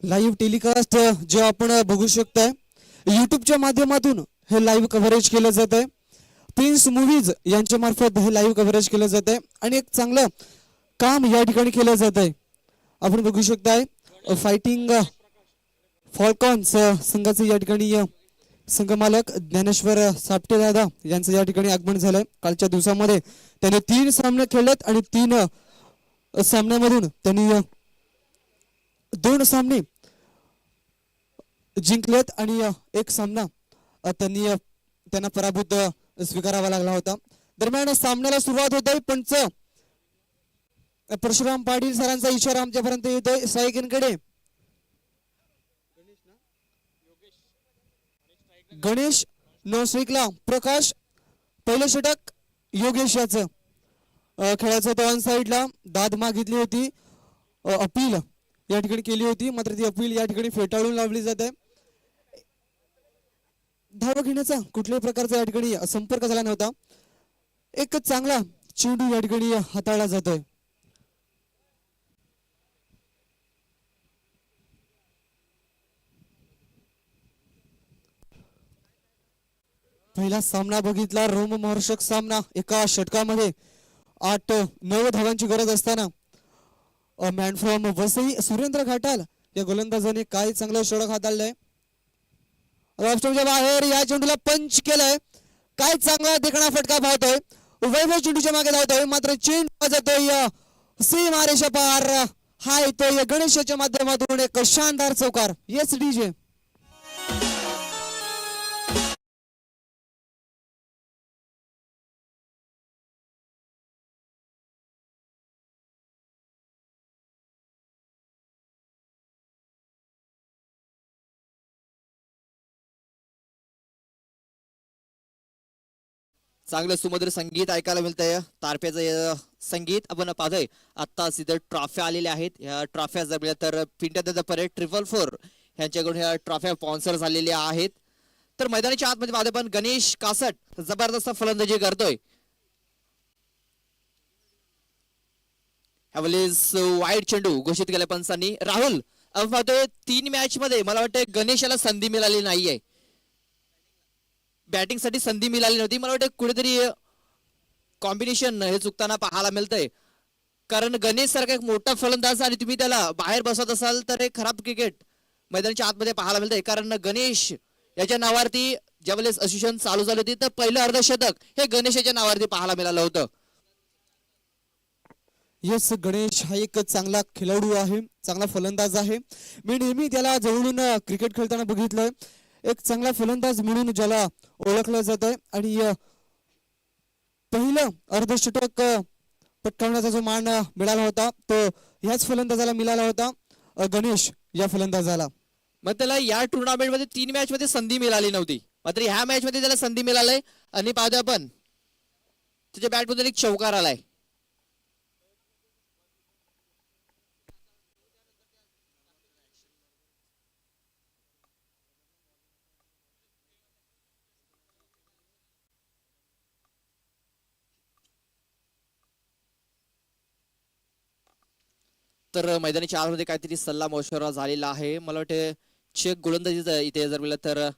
Live telecast जे आपण बघू शकताय युट्यूबच्या माध्यमातून हे लाईव्ह कव्हरेज केलं जात आहे. प्रिन्स मूवीज यांच्या मार्फत हे लाईव्ह कव्हरेज केलं जात आहे आणि एक चांगलं काम या ठिकाणी केलं जात आहे. आपण बघू शकताय फायटिंग फॉल्कॉन्स संघाचे या ठिकाणी संघमालक ज्ञानेश्वर सापटे दादा यांचं या ठिकाणी आगमन झालंय. कालच्या दिवसामध्ये त्याने 3 सामने खेळलेत आणि 3 सामन्यामधून त्यांनी 2 सामने जिंकलेत आणि एक सामना त्यांना पराभूत स्वीकारावा लागला होता. दरम्यान सामन्याला सुरुवात होते. पंच परशुराम पाटील सरांचा इशारा आमच्यापर्यंत येतोय सायकनकडे. गणेश नो स्ट्राइकला प्रकाश. पहिलं षटक योगेश याचं खेळाचं तो ऑन साइडला दाद मागितली होती. अपील या ठिकाणी केली होती मात्र ती अपील या ठिकाणी फेटाळून लावली जाते. धाव घेण्याचा कुठल्याही प्रकारचा या ठिकाणी संपर्क झाला नव्हता. एक चांगला चेंडू या ठिकाणी हाताळला जातोय. पहिला सामना बघितला रोमहर्षक सामना. एका षटकामध्ये 8-9 धावांची गरज असताना मॅन फ्रॉम वसई सुरेंद्र घाटाल या गोलंदाजाने काय चांगलं षटक हाताळलंय. राष्ट्रच्या बाहेर या चेंडूला पंच केलंय. काय चांगला देखणा फटका पाहतोय. वैभव चेंडूच्या मागे धावतोय मात्र चेंडू जातोय सीमारेषा पार. हा येतोय गणेशाच्या माध्यमातून एक शानदार चौकार. Yes DJ. चांगलं सुमधुर संगीत ऐकायला मिळतंय. तारपेचं संगीत आपण पाहतोय. आता इथं ट्रॉफ्या आलेल्या आहेत. ह्या ट्रॉफ्या जर तर पिंट्या परेड 444 यांच्याकडून ह्या ट्रॉफ्या स्पॉन्सर झालेल्या आहेत. तर मैदानाच्या आतमध्ये पाहतोय पण गणेश कासट जबरदस्त फलंदाजी करतोय. ह्यावेळेस वाईट चेंडू घोषित केलाय पंचांनी. राहुल आपण पाहतोय 3 मॅच मध्ये मला वाटतं गणेशाला संधी मिळाली नाहीये. बॅटिंग साठी संधी मिळाली नव्हती. मला वाटतं कुठेतरी कॉम्बिनेशन हे चुकताना पाहायला मिळतंय. कारण गणेश सारखा एक मोठा फलंदाज आणि तुम्ही त्याला बाहेर बसवत असाल तर एक खराब क्रिकेट मैदानाच्या आतमध्ये पाहायला मिळतंय. कारण गणेश याच्या नावावरती ज्यावेळेस असोसिएशन चालू झाली होती तर पहिलं अर्धशतक हे गणेशाच्या नावावरती पाहायला मिळालं होतं. येस गणेश हा एक चांगला खेळाडू आहे. चांगला फलंदाज आहे. मी नेहमी त्याला जवळून क्रिकेट खेळताना बघितलंय. एक चांगला फलंदाज म्हणून ज्याला ओळखलं जात आहे आणि पहिलं अर्धशतक पटकावण्याचा जो मान मिळाला होता तो ह्याच फलंदाजाला मिळाला होता. गणेश या फलंदाजाला. मग त्याला या टुर्नामेंट मध्ये 3 मॅच मध्ये संधी मिळाली नव्हती. मात्र ह्या मॅच मध्ये त्याला संधी मिळाली आणि पाहतोय आपण त्याच्या बॅट मधून एक चौकार आलाय. तर मैदानाच्या आतमध्ये काहीतरी सल्ला मशवरा झालेला आहे. मला वाटतं चेक गोलंदाजीचा इथे जर मिळालं तर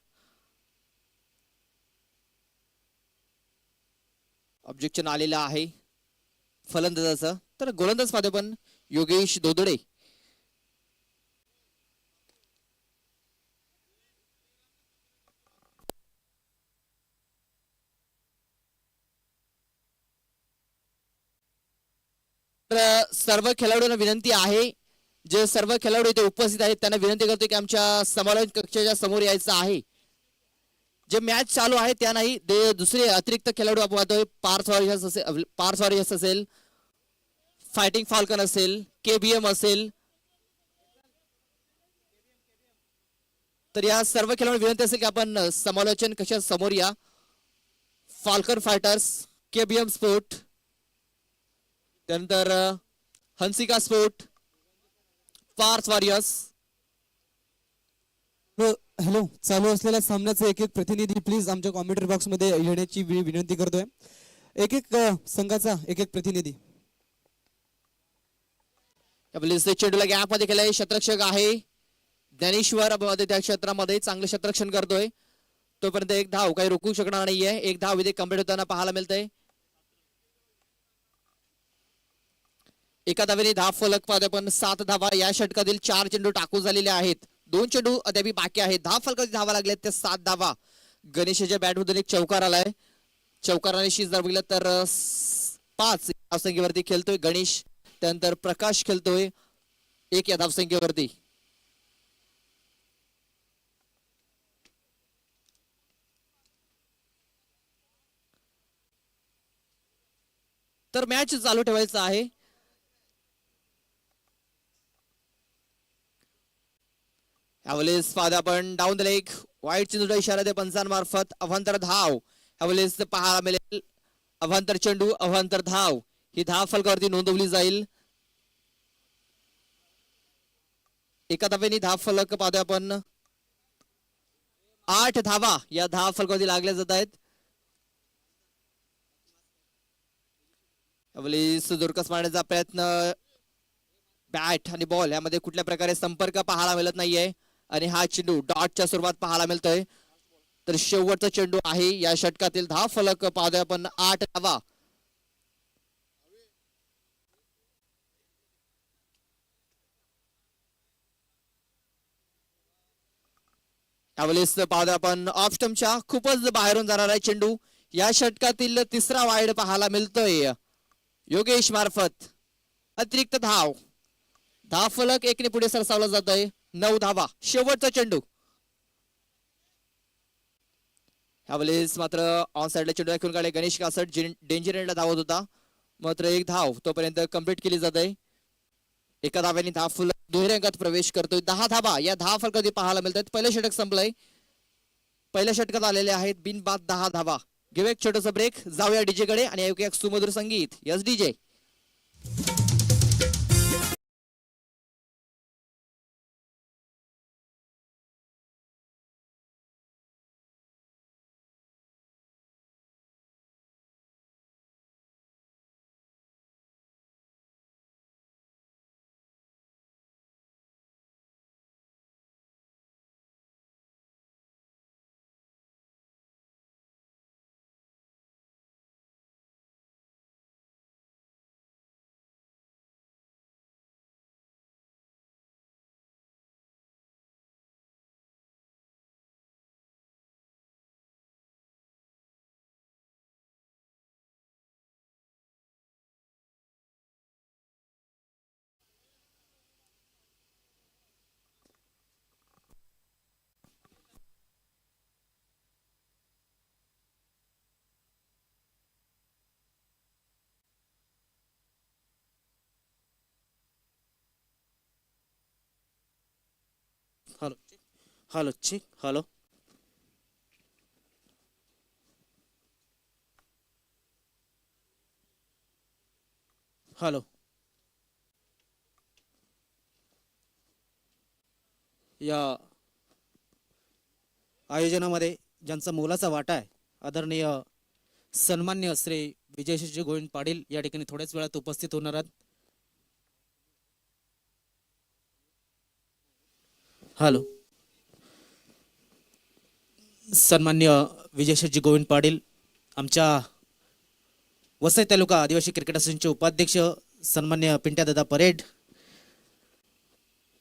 ऑब्जेक्शन आलेलं आहे फलंदाजाचं. तर गोलंदाज पाहतोय पण योगेश दोदडे. सर्व खेळाडूंना विनंती आहे जे सर्व खेळाडू इथे उपस्थित आहेत त्यांना विनंती करतो की आमच्या समालोचन कक्षाच्या समोर यायचं आहे. जे मॅच चालू आहे त्या नाही दुसरे अतिरिक्त खेळाडू आपण पाहतोय. पार्थ वॉरियर्स असेल, फायटिंग फाल्कन असेल, KBM असेल. तर या सर्व खेळाडू विनंती असेल की आपण समालोचन कशा समोर या. फाल्कन फायटर्स, KBM स्पोर्ट, त्यानंतर Hansika sport, Parth warriors. Hello, चालू असलेल्या सामन्याचे एक प्रतिनिधी प्लीज आमच्या कॉमेंट्री बॉक्स मध्ये येण्याची विनंती करतोय. एक संघाचा एक प्रतिनिधी. चेंडूला गॅप मध्ये केलाय. शतरक्षक आहे ज्ञानेश्वर मध्ये त्या क्षेत्रामध्ये चांगलं क्षेत्ररक्षण करतोय. तोपर्यंत एक धाव काही रोखू शकणार नाहीये. एक धाव इथे कंप्लीट होताना पाहायला मिळतंय. एका धावेने धाव फलक पाहतोय पण 7 धावा या षटकातील 4 चेंडू टाकू झालेले आहेत. 2 चेंडू अद्याप बाकी आहेत. धाव फलकाची धावा लागल्यात त्या 7 धावा. गणेशच्या बॅट मधून एक चौकार आलाय. चौकाराने शीज जर बघितलं तर 5 धावसंख्येवरती खेळतोय गणेश. त्यानंतर प्रकाश खेळतोय 1 या धावसंख्येवरती. तर मॅच चालू ठेवायचं आहे. यावेळेस पाहता आपण डाऊन द लेग वाईट चेंडूचा इशारा दे पंचांमार्फत. अवांतर धाव यावेळेस पाहायला मिळेल. अवांतर चेंडू अवांतर धाव ही धाव फलकावरती नोंदवली जाईल. एका धावेने धाव फलक पाहतोय आपण. 8 धावा या धाव फलकावरती लागल्या जात आहेत. यावेळेस जोरकस मारण्याचा प्रयत्न. बॅट आणि बॉल यामध्ये कुठल्या प्रकारे संपर्क पाहायला मिळत नाहीये आणि हा चेंडू डॉटच्या स्वरूपात पाहायला मिळतोय. तर शेवटचा चेंडू आहे या षटकातील. धाव फलक पाहतोय आपण 8 धावा. यावेळेस पाहतोय आपण ऑफ स्टंपच्या खूपच बाहेरून जाणारा चेंडू. या षटकातील 3रा वाईड पाहायला मिळतोय योगेश मार्फत. अतिरिक्त धाव. धाव फलक 1 ने पुढे सरसावला जातोय. 9 धावा शेवटचा चेंडू. यावेळेस मात्र ऑन साइडला चेंडू ऐकून काढले गणेश कासट. डेंजर एंडला धावत होता. मात्र 1 धाव तोपर्यंत कंप्लीट केली जाते. एका धाव्याने धाव फलक दुहेरी अंकात प्रवेश करतोय. 10 धावा या धाव फलकात पाहायला मिळतात. पहिलं षटक संपलंय. पहिल्या षटकात आलेले आहेत बिनबाद 10 धावा. घेऊ एक छोटस ब्रेक. जाऊया डीजे कडे आणि ऐकूया एक सुमधुर संगीत. Yes DJ. Hello hello check hello. Hello. या आयोजनामध्ये ज्यांचा मोलाचा वाटा आहे आदरणीय सन्मान्य श्री विजयश्री गोविंद पाटील या ठिकाणी थोड्याच वेळात उपस्थित होणार आहेत. हॅलो. सन्मान्य विजयश्री गोविंद पाटील आमच्या वसई तालुका आदिवासी क्रिकेट असोसिएशनचे उपाध्यक्ष सन्मान्य पिंट्यादादा परेड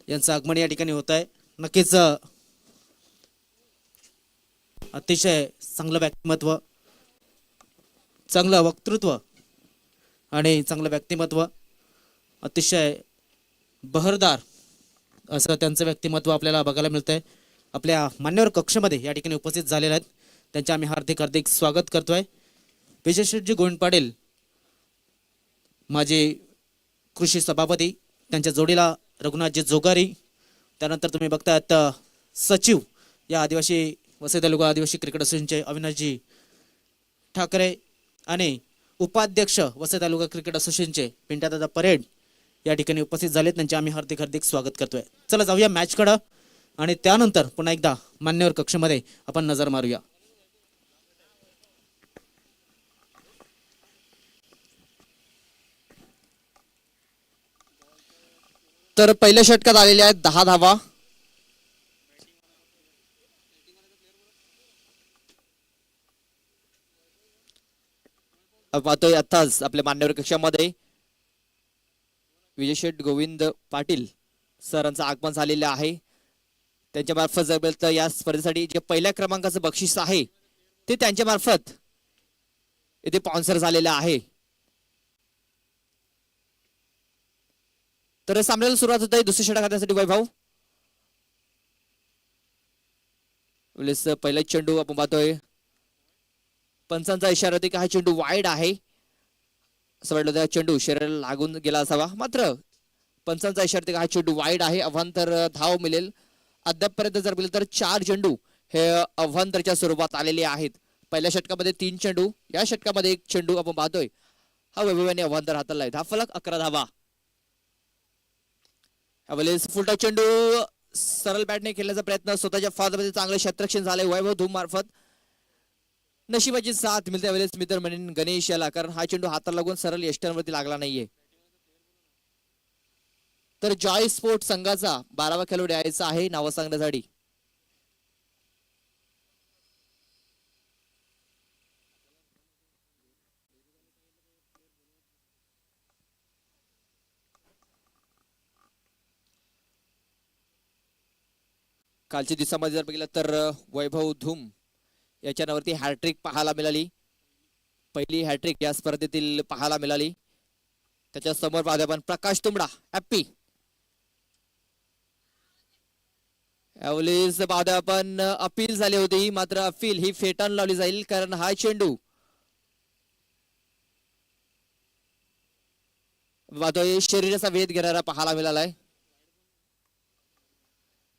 यांचं आगमन या ठिकाणी होत आहे. नक्कीच अतिशय चांगलं व्यक्तिमत्व, चांगलं वक्तृत्व आणि चांगलं व्यक्तिमत्व, अतिशय बहरदार असं त्यांचं व्यक्तिमत्व आपल्याला बघायला मिळतंय. आपल्या मान्यवर कक्षामध्ये या ठिकाणी उपस्थित झालेले आहेत. त्यांचे आम्ही हार्दिक हार्दिक स्वागत करतोय. विजयश्री गोविंद पाटील माजी कृषी सभापती, त्यांच्या जोडीला रघुनाथजी जोगारी, त्यानंतर तुम्ही बघतायत सचिव या आदिवासी वसई तालुका आदिवासी क्रिकेट असोसिएशनचे अविनाशजी ठाकरे आणि उपाध्यक्ष वसई तालुका क्रिकेट असोसिएशनचे पिंट्यादादा परेड या ठिकाणी उपस्थित झालेत. त्यांचे आम्ही हार्दिक हार्दिक स्वागत करतोय. चला जाऊया मॅचकडं आणि त्यानंतर पुन्हा एकदा मान्यवर कक्षामध्ये आपण नजर मारूया. तर पहिल्या षटकात आलेल्या आहेत 10 धावा. पाहतोय आताच आपल्या मान्यवर कक्षामध्ये विजयशेठ गोविंद पाटील सरांचं आगमन झालेलं आहे. त्यांच्या मार्फत जर तर या स्पर्धेसाठी जे पहिल्या क्रमांकाचं बक्षीस आहे ते त्यांच्या मार्फत इथे स्पॉन्सर झालेलं आहे. तर सामन्याला सुरुवात होत आहे दुसऱ्या षटकासाठी वैभव. पहिला चेंडू आपण पाहतोय पंचांचा इशारा होता की हा चेंडू वाईड आहे असं वाटलं त्या चेंडू शरीराला लागून गेला असावा, मात्र पंचांचा इशारा होता की हा चेंडू वाईड आहे. अवांतर धाव मिळेल. अद्यापपर्यंत जर मिळेल तर 4 चेंडू हे अवांतरच्या स्वरूपात आलेले आहेत. पहिल्या षटकामध्ये 3 चेंडू, या षटकामध्ये 1 चेंडू आपण पाहतोय हा वैभवाने अवांतर हाताळला आहे. धावफलक 11 धावा. फुलटा चेंडू सरळ बॅटने खेळण्याचा प्रयत्न स्वतःच्या फादमध्ये चांगले क्षेत्ररक्षण झाले वैभव धूम मार्फत. नशिबाची साथ मिळते त्यावेळेस मित्र म्हणेन गणेश याला, कारण हा चेंडू हाताला लागून सरळ यष्ट्यांवरती लागला नाहीये. तर जॉय स्पोर्ट संघाचा 12वा खेळाडू यायचा आहे नाव सांगण्यासाठी. कालच्या दिवसामध्ये जर बघितलं तर वैभव धूम याच्या नावावरती हॅट्रिक पाहायला मिळाली. पहिली हॅट्रिक या स्पर्धेतील पाहायला मिळाली. त्याच्या समोर पाहतो आपण प्रकाश तुंबडा हॅप्पी. यावेळेस पाहतो आपण अपील झाली होती, मात्र अपील ही फेटाळून लावली जाईल, कारण हा चेंडू पाहतोय शरीराचा वेध घेणारा पाहायला मिळालाय.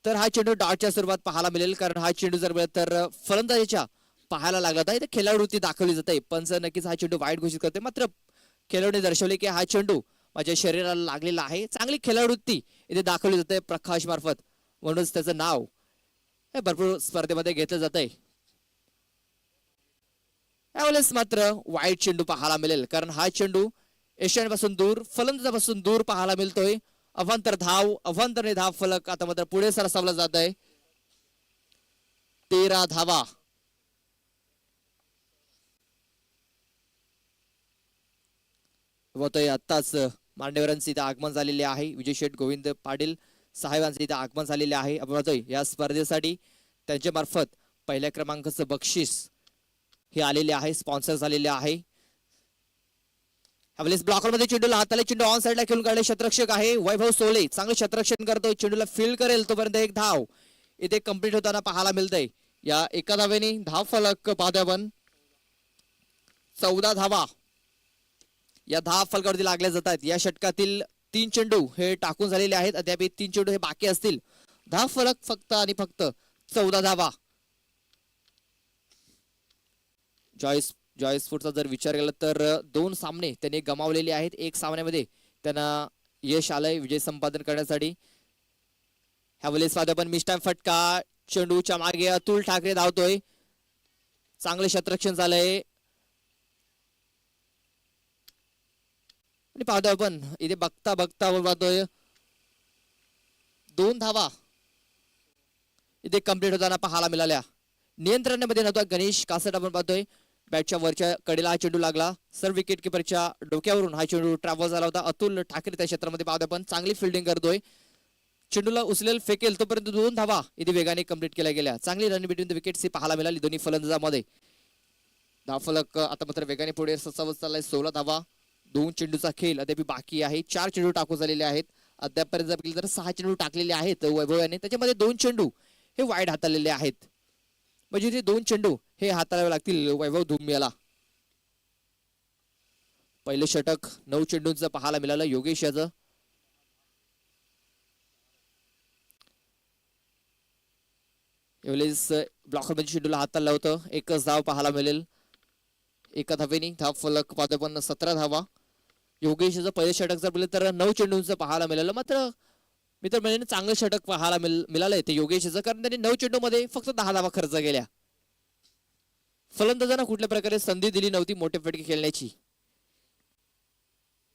तर हा चेंडू डॉटच्या स्वरूपात पाहायला मिळेल, कारण हा चेंडू जर मिळेल तर फलंदाजीच्या पाहायला लागला तर खेळाडूवृत्ती दाखवली जाते. पंच नक्कीच हा चेंडू वाईट घोषित करते, मात्र खेळाडूने दर्शवले की हा चेंडू माझ्या शरीराला लागलेला आहे. चांगली खेळाडूवृत्ती इथे दाखवली जाते प्रकाश मार्फत, म्हणूनच त्याचं नाव हे भरपूर स्पर्धेमध्ये घेतलं जात आहे. यावेळेस मात्र वाईट चेंडू पाहायला मिळेल, कारण हा चेंडू एशियनपासून दूर फलंदाजापासून दूर पाहायला मिळतोय. अवांतर धाव, अवांतरने धाव फलक आता मात्र पुढे सरसावला जात आहे. 13 धावा. होतोय आत्ताच मांडेकरांचे इथे आगमन झालेले आहे. विजयशेठ गोविंद पाटील साहेबांचे इथे आगमन झालेले आहे. आपण पाहतोय या स्पर्धेसाठी त्यांच्या मार्फत पहिल्या क्रमांकाचं बक्षीस हे आलेले आहे, स्पॉन्सर झालेले आहे. ब्लॉकर मध्ये चेंडूला हाताला चेंडू ऑन साइडला खेळून काढले क्षेत्ररक्षक आहे वैभव सोले, चांगलं क्षेत्ररक्षण करतोय. चेंडूला फील्ड करेल तोपर्यंत 1 धाव इथे कंप्लीट होताना पाहायला मिळतंय. या एका धावेने धाव फलक पाहतोय आपण 14 धावा या धाव फलकावरती लागल्या जातात. या षटकातील 3 चेंडू हे टाकून झालेले आहेत. अद्याप 3 चेंडू हे बाकी असतील. धाव फलक फक्त आणि फक्त 14 धावा. जॉय स्पोर्टचा जर विचार केला तर 2 सामने त्यांनी गमावलेले आहेत. 1 सामन्यामध्ये त्यांना यश आलंय विजय संपादन करण्यासाठी. ह्यावेळेस पाहतो आपण मिस्टाईम फटका, चेंडूच्या मागे अतुल ठाकरे धावतोय. चांगले क्षेत्ररक्षण झालंय आणि पाहतो आपण इथे बघता बघता पाहतोय 2 धावा इथे कंप्लीट होताना पाहायला मिळाल्या. नियंत्रणामध्ये नव्हता गणेश कासट. आपण पाहतोय बॅटच्या वरच्या कडेला हा चेंडू लागला. सर विकेट किपरच्या डोक्यावरून हा चेंडू ट्रॅव्हल झाला होता. अतुल ठाकरे त्या क्षेत्रामध्ये पाहतो आपण चांगली फिल्डिंग करतोय. चेंडूला उचलेल फेकेल तोपर्यंत 2 धावा इथे वेगाने कंप्लीट केल्या गेल्या. चांगली रन बिटवीन द विकेट्स पाहायला मिळाली दोन्ही फलंदाजामध्ये. धावफलक आता मात्र वेगाने पुढे ससावत चाललाय. 16 धावा. 2 चेंडूचा खेळ अद्याप बाकी आहे. 4 चेंडू टाकून झालेले आहेत. अद्यापर्यंत जर बघितलं तर 6 चेंडू टाकलेले आहेत वैभव याने. त्याच्यामध्ये 2 चेंडू हे वाईड हाताळलेले आहेत, म्हणजे इथे 2 चेंडू हे हाताळावे लागतील वैभव धूम याला. पहिले षटक 9 चेंडूंचं पाहायला मिळालं योगेश याचं. यावेळेस ब्लॉकर मध्ये चेंडूला हाताळलं होतं. 1च धाव पाहायला मिळेल. 1 धावेनी धाव फलक पाहतो पण 17 धावा. योगेश याचं पहिले षटक जर बोलले तर 9 चेंडूंचं पाहायला मिळालं, मात्र मित्र म्हणजे चांगलं षटक पाहायला मिळालंय ते योगेशचं, कारण त्यांनी 9 चेंडू मध्ये फक्त 10 धावा खर्च केल्या. फलंदाजांना कुठल्या प्रकारे संधी दिली नव्हती मोठे फटके खेळण्याची.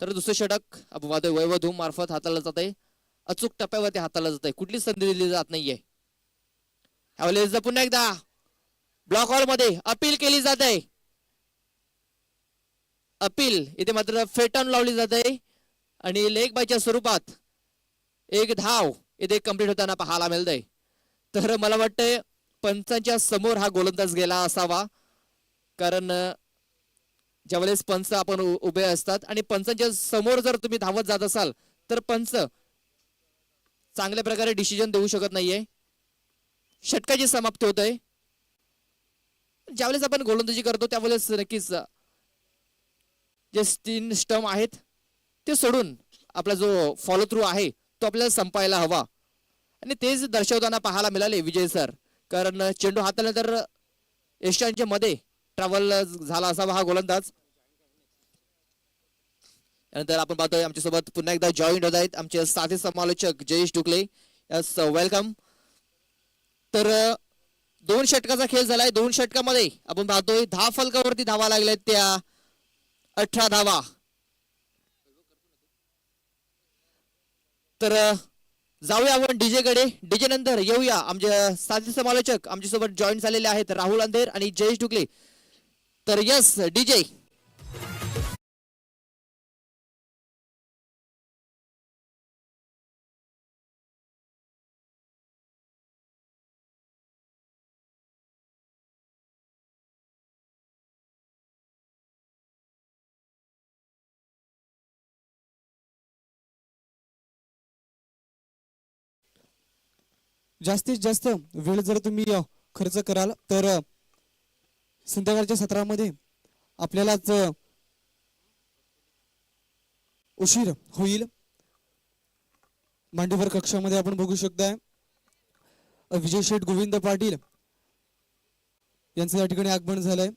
तर दुसरं षटक आपण पाहतोय वैभव धूम मार्फत हाताळलं जात आहे. अचूक टप्प्यावरती हाताळलं जात आहे. कुठली संधी दिली जात नाहीये. यावेळेस पुन्हा एकदा ब्लॉक हॉल मध्ये अपील केली जात आहे. अपील इथे मात्र फेटाळून लावली जाते आणि लेग बायच्या स्वरूपात एक धाव इथे कंप्लीट होताना पाहायला मिळतंय. तर मला वाटतंय पंचांच्या समोर हा गोलंदाज गेला असावा, कारण ज्यावेळेस पंच आपण उभे असतात आणि पंचांच्या समोर जर तुम्ही धावत जात असाल तर पंच चांगल्या प्रकारे डिसिजन देऊ शकत नाहीये. षटकाची समाप्ती होत आहे. ज्यावेळेस आपण गोलंदाजी करतो त्यावेळेस नक्कीच जे 3 स्टंप आहेत ते सोडून आपला जो फॉलो थ्रू आहे तो आपल्याला संपायला हवा आणि तेच दर्शवताना पाहायला मिळाले विजय सर. कारण चेंडू हाताळल्यानंतर यशांच्या मध्ये ट्रॅव्हल झाला असावा हा गोलंदाज. त्यानंतर आपण पाहतोय आमच्यासोबत पुन्हा एकदा जॉईंट होत आहेत आमचे साथी समालोचक जयेश टुकले. Yes, welcome. तर 2 षटकाचा खेळ झालाय. 2 षटकामध्ये आपण पाहतोय 10 फलकावरती धावा लागल्यात त्या 18 धावा. तर जाऊया आपण डीजे कडे. डीजे नंतर येऊया आमचे साथी समालोचक आमच्यासोबत जॉईन झालेले आहेत राहुल अंधेर आणि जयेश टुकले. तर यस डीजे. जास्तीत जास्त वेळ जर तुम्ही खर्च कराल तर संध्याकाळच्या सत्रामध्ये आपल्यालाच उशीर होईल. मांडीवर कक्षामध्ये आपण बघू शकताय विजय शेठ गोविंद पाटील यांचं या ठिकाणी आगमन झालंय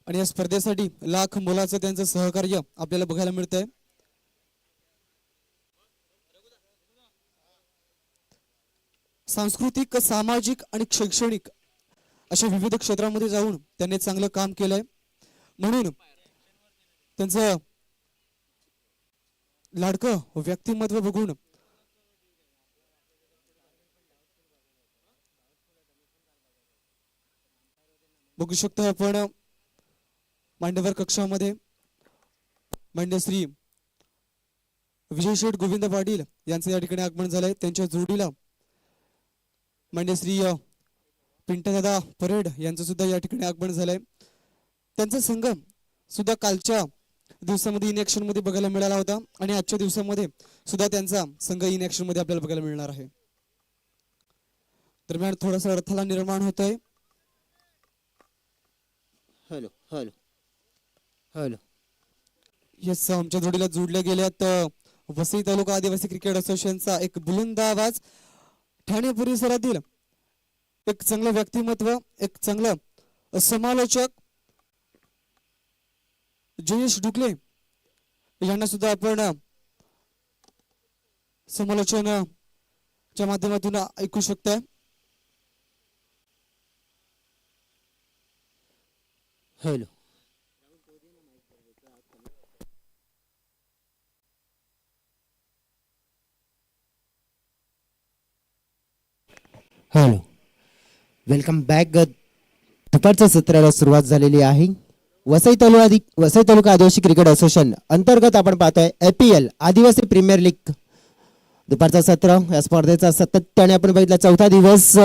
आणि या स्पर्धेसाठी लाख मोलाचं त्यांचं सहकार्य आपल्याला बघायला मिळतंय. सांस्कृतिक, सामाजिक आणि शैक्षणिक अशा विविध क्षेत्रामध्ये जाऊन त्यांनी चांगलं काम केलंय. म्हणून त्यांचं लाडकं व्यक्तिमत्व बघून बघू शकतो आपण मांडवर कक्षामध्ये मान्य श्री विजय शेठ गोविंद पाटील यांचं या ठिकाणी आगमन झालंय. त्यांच्या जोडीला मान्य श्री पिंटदादा परेड यांचं सुद्धा या ठिकाणी आगमन झालंय. त्यांचा संघ सुद्धा कालच्या दिवसामध्ये इन ऍक्शन मध्ये बघायला मिळाला होता आणि आजच्या दिवसामध्ये सुद्धा त्यांचा संघ इन ऍक्शन मध्ये आपल्याला बघायला मिळणार आहे. दरम्यान थोडासा अडथळा निर्माण होतोय. Hello hello hello. येस, आमच्या जोडीला जोडल्या गेल्यात वसई तालुका आदिवासी क्रिकेट असोसिएशनचा एक बुलंद आवाज, ठाणे परिसरातील एक चांगलं व्यक्तिमत्व, एक चांगलं समालोचक जयेश डुकले यांना सुद्धा आपण समालोचनाच्या माध्यमातून ऐकू शकताय. हॅलो. Hello, welcome back. दुपारच्या सत्राला सुरुवात झालेली आहे. वसई तालुका आदिवासी क्रिकेट असोसिएशन अंतर्गत आपण पाहतोय APL आदिवासी प्रीमियर लीग दुपारचा सत्र. या स्पर्धेचा सातत्याने आपण बघितला 4था दिवस.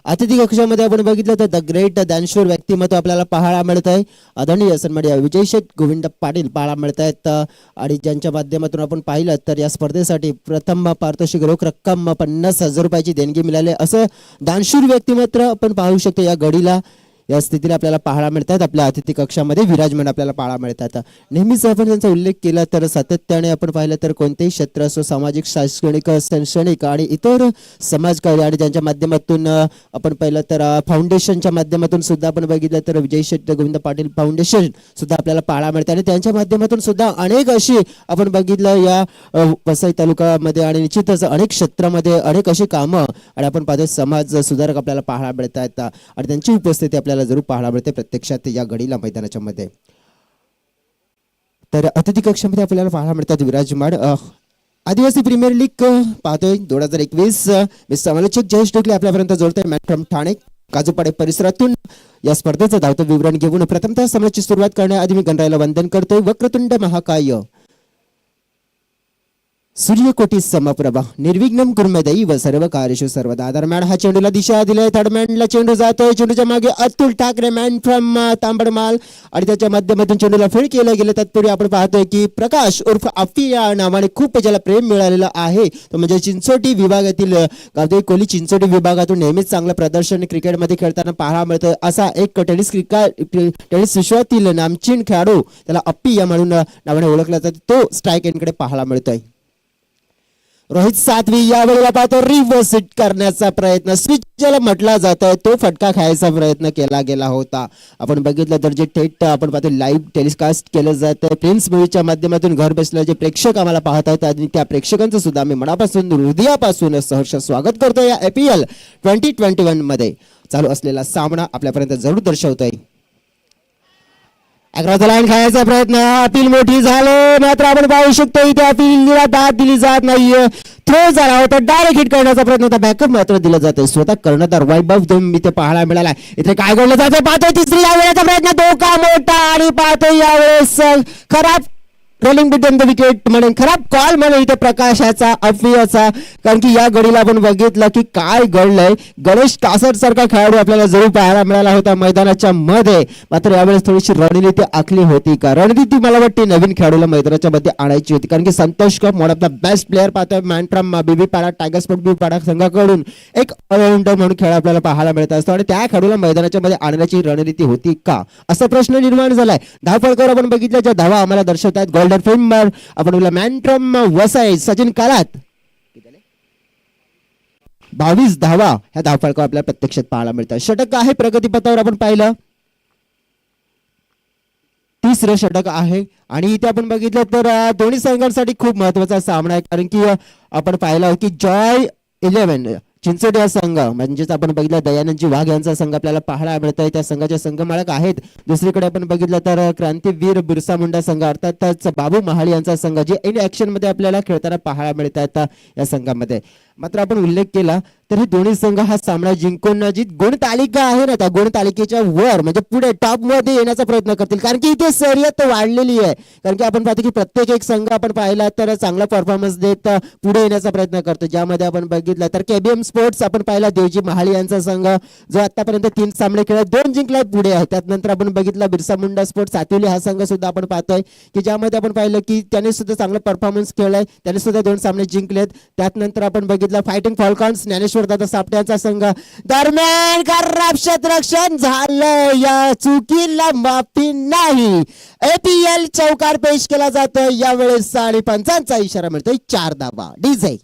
अतिथी कक्षामध्ये आपण बघितलं तर द ग्रेट दानशूर व्यक्तिमत्व आपल्याला पाहायला मिळत आहे. आदरणीय सन्माननीय विजय शेठ गोविंद पाटील पाहायला मिळत आहेत आणि ज्यांच्या माध्यमातून आपण पाहिलं तर या स्पर्धेसाठी प्रथम पारितोषिक रोख रक्कम 50,000 रुपयाची देणगी मिळाली. असं दानशूर व्यक्तिमत्व आपण पाहू शकतो या घडीला या स्थितीला आपल्याला पाहायला मिळतात. आपल्या अतिथी कक्षामध्ये विराजमान आपल्याला पाहायला मिळतात. नेहमीच आपण त्यांचा उल्लेख केला तर सातत्याने आपण पाहिलं तर कोणतेही क्षेत्र असो, सामाजिक, शैक्षणिक, शैक्षणिक आणि इतर समाजकार्य आणि ज्यांच्या माध्यमातून आपण पाहिलं तर फाउंडेशनच्या माध्यमातून सुद्धा आपण बघितलं तर विजय शेठ गोविंद पाटील फाउंडेशन सुद्धा आपल्याला पाहायला मिळते आणि त्यांच्या माध्यमातून सुद्धा अनेक अशी आपण बघितलं या वसई तालुक्यामध्ये आणि निश्चितच अनेक क्षेत्रामध्ये अनेक अशी कामं आणि आपण पाहतो समाज सुधारक आपल्याला पाहायला मिळतात आणि त्यांची उपस्थिती आपल्याला जरूर पाहायला मिळते प्रत्यक्षात या घडीला मैदानाच्या मध्ये. तर अतिथी कक्षामध्ये आपल्याला पाहायला मिळतात विराजमान आदिवासी प्रीमियर लीग पाहतोय 2021. मी समालोचक जयेश टोकले आपल्यापर्यंत जोडतोय मॅन फ्रॉम ठाणे. काजूपाडे परिसरातून या स्पर्धेचं धावतं विवरण घेऊन प्रथमतः सामन्याची सुरुवात करण्याआधी मी गणरायाला वंदन करतोय. वक्रतुंड महाकाय सूर्यकोटी समप्रभा निर्विघ्नं कुर्मे दैव सर्व कार्येषु सर्वदा. दरम्यान हा चेंडूला दिशा दिली, थर्ड मॅनला चेंडू जातोय, चेंडूच्या मागे अतुल ठाकरे मॅन फ्रॉम तांबडमाल आणि त्याच्या माध्यमातून चेंडूला फील्ड केलं गेलं. तत्पूर्वी आपण पाहतोय की प्रकाश उर्फ अफी या नावाने खूप ज्याला प्रेम मिळालेलं आहे तो म्हणजे चिंचोटी विभागातील गावदेवी कोहली चिंचोटी विभागातून नेहमीच चांगलं प्रदर्शन क्रिकेटमध्ये खेळताना पाहायला मिळतं. असा एक टेनिस विश्वातील नामचीन खेळाडू त्याला अप्पी या म्हणून नावाने ओळखला जातो, तो स्ट्राईक एंडकडे पाहायला मिळतोय. रोहित सातवी यावेळेला पाहतो रिव्हर्स हिट करण्याचा प्रयत्न, स्विच ज्याला म्हटला जातोय तो फटका खायचा प्रयत्न केला गेला होता. आपण बघितलं तर जे थेट आपण पाहतो लाईव्ह टेलिकास्ट केलं जातं प्रिन्स मूवीच्या माध्यमातून घर बसल्या जे प्रेक्षक आम्हाला पाहत आहेत आणि त्या प्रेक्षकांचं सुद्धा आम्ही मनापासून हृदयापासून सहर्ष स्वागत करतो. या IPL 2021 मध्ये चालू असलेला सामना आपल्यापर्यंत जरूर दर्शवतोय. अकराचा लाईन खायचा प्रयत्न, अपील मोठी झाले मात्र आपण पाहू शकतो इथे अपीलला दाद दिली जात नाहीये. थ्रो झाला होता, डायरेक्ट हिट करण्याचा प्रयत्न होता, बॅकअप मात्र दिलं जाते. स्वतः कर्णधार वैभव दोन इथे पाहायला मिळाला. इथे काय घडलं जाते पाहतोय, तिसरी यावेळेचा प्रयत्न धोका मोठा आणि पाहतोय यावेळेस खराब रोलिंग बिटवीन द विकेट म्हणून खराब कॉल म्हणून इथे प्रकाशाचा अफियाचा. कारण की या गडीला आपण बघितलं की काय घडलंय, गणेश कासर सारखा खेळाडू आपल्याला जरूर पाहायला मिळाला होता मैदानाच्या मध्ये, मात्र यावेळेस थोडीशी रणनीती आखली होती का रणनीती मला वाटते नवीन खेळाडूला मैदानाच्या मध्ये आणायची होती. कारण की Santosh cup one of the best player पाहतोय मॅन फ्रॉम बीबी पाडा टायगर स्पोर्ट बीबी पाडा संघाकडून एक ऑलराऊंडर म्हणून खेळ आपल्याला पाहायला मिळत असतो आणि त्या खेळाडूला मैदानाच्या मध्ये आणण्याची रणनीती होती का असा प्रश्न निर्माण झालाय. धावफलकावर आपण बघितलं ज्या धावा आम्हाला दर्शवतात गोल्डन फिल्मर आपण मॅन फ्रॉम वसई सचिन कालात 22 धावा ह्या धावफलकावर आपल्याला प्रत्यक्षात पाहायला मिळतात. षटक आहे प्रगतीपथावर आपण पाहिलं, तिसरं षटक आहे आणि इथे आपण बघितलं तर दोन्ही संघांसाठी खूप महत्वाचा सामना आहे. कारण की आपण पाहिलं की जॉय 11 चिंचोटी हा संघ म्हणजेच आपण बघितलं दयानंदजी वाघ यांचा संघ आपल्याला पाहायला मिळत आहे. त्या संघाचे संघमालक आहेत. दुसरीकडे आपण बघितलं तर क्रांतीवीर बिरसा मुंडा संघ अर्थातच बाबू महाळी यांचा संघ जे इन ऍक्शन मध्ये आपल्याला खेळताना पाहायला मिळत आहेत या संघामध्ये. मात्र आपण उल्लेख केला तर हे दोन्ही संघ हा सामना जिंकून जी गुण तालिका आहे ना त्या गुण तालिकेच्या वर म्हणजे पुढे टॉप मध्ये येण्याचा प्रयत्न करतील. कारण की इथे शर्यत वाढलेली आहे. कारण की आपण पाहतो की प्रत्येक एक संघ आपण पाहिला तर चांगला परफॉर्मन्स देत पुढे येण्याचा प्रयत्न करतो. ज्यामध्ये आपण बघितलं तर KBM स्पोर्ट्स आपण पाहिला देवजी महाळी यांचा संघ जो आतापर्यंत 3 सामने खेळत 2 जिंकला पुढे आहे. त्यानंतर आपण बघितलं बिरसा मुंडा स्पोर्ट्स सातवली हा संघ सुद्धा आपण पाहतोय की ज्यामध्ये आपण पाहिलं की त्याने सुद्धा चांगला परफॉर्मन्स खेळलाय, त्याने सुद्धा 2 सामने जिंकलेत. त्यानंतर आपण बघितलं फायटिंग फॉल्कॉन्स ज्ञानेश्वर दादा सापट्यांचा संघ दरम्यान खराब क्षेत्ररक्षण झालं, या चुकीला माफी नाही. APL चौकार पेश केला जातोय यावेळेस आणि पंचांचा इशारा मिळतोय 4 धावा. डीजे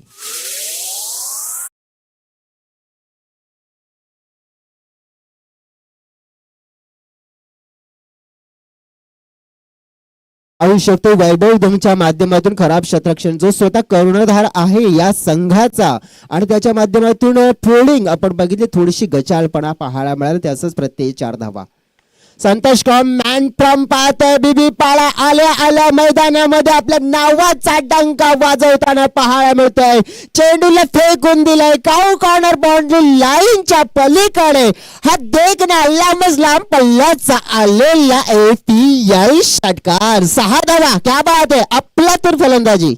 पाहू शकतो वैभव धोमच्या माध्यमातून खराब क्षेत्ररक्षण जो स्वतः कर्णधार आहे या संघाचा आणि त्याच्या माध्यमातून ट्रोलिंग आपण बघितली थोडीशी गचाळपणा पाहायला मिळाला, त्याच प्रत्येक 4 धावा. संतोष कॉम मॅन फ्रॉम पाहतोय बीबी पाळा आल्या मैदानामध्ये आपल्या नावाचा डंका वाजवताना पाहायला मिळतोय. चेंडूला फेकून दिलाय काऊ कॉर्नर बाउंड्री लाईनच्या पलीकडे हा देखण्या लांबच लांब पल्ल्याचा आलेला APL षटकार 6 धावा. क्या बात आहे, अफलातून फलंदाजी.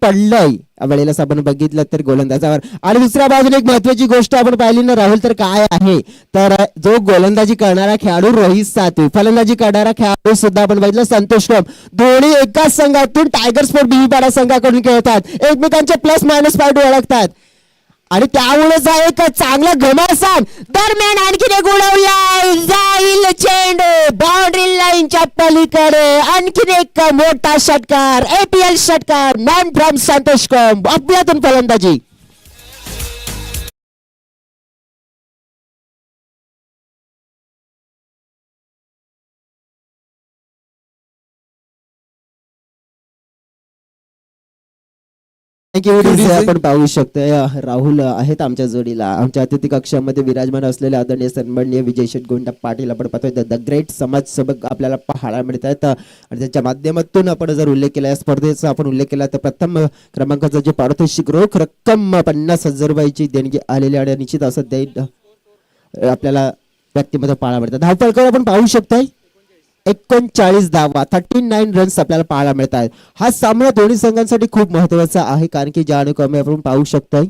पडलंय वेळेला आपण बघितलं तर गोलंदाजावर. आणि दुसऱ्या बाजूने एक महत्वाची गोष्ट आपण पाहिली ना राहुल तर काय आहे तर जो गोलंदाजी करणारा खेळाडू रोहित सातवी, फलंदाजी करणारा खेळाडू सुद्धा आपण बघितलं संतोष कम, दोन्ही एकाच संघातून टायगर स्पोर्ट बीबीपाडा संघाकडून खेळतात, एकमेकांचे प्लस मायनस पॉईंट ओळखतात आणि त्यामुळेच एक चांगला घमासान. दरम्यान आणखीन एक उडवला जाईल चेंडू बाउंड्री लाईनच्या पलीकडे, आणखीन एक मोठा षटकार APL षटकार मॅन फ्रॉम संतोष कम अफलातून फलंदाजी. आपण पाहू शकतोय राहुल आहेत आमच्या जोडीला, आमच्या अतिथी कक्षामध्ये विराजमान असलेले आदरणीय सन्माननीय विजय शेठ गोंडा पाटील आपण पाहतोय द ग्रेट समाजसेवक आपल्याला पाहायला मिळत आहेत. आणि त्याच्या माध्यमातून आपण जर उल्लेख केला या स्पर्धेचा आपण उल्लेख केला तर प्रथम क्रमांकाचा जे पारितोषिक रोख रक्कम 50,000 रुपयाची देणगी आलेली आणि निश्चित असं आपल्याला व्यक्तीमध्ये पाहायला मिळतात. धावफलकावर आपण पाहू शकतोय 39 धावा 39 रन्स आपल्याला पाहायला मिळत आहेत. हा सामना दोन्ही संघांसाठी खूप महत्वाचा आहे कारण की ज्या अनुक्रमे आपण पाहू शकतोय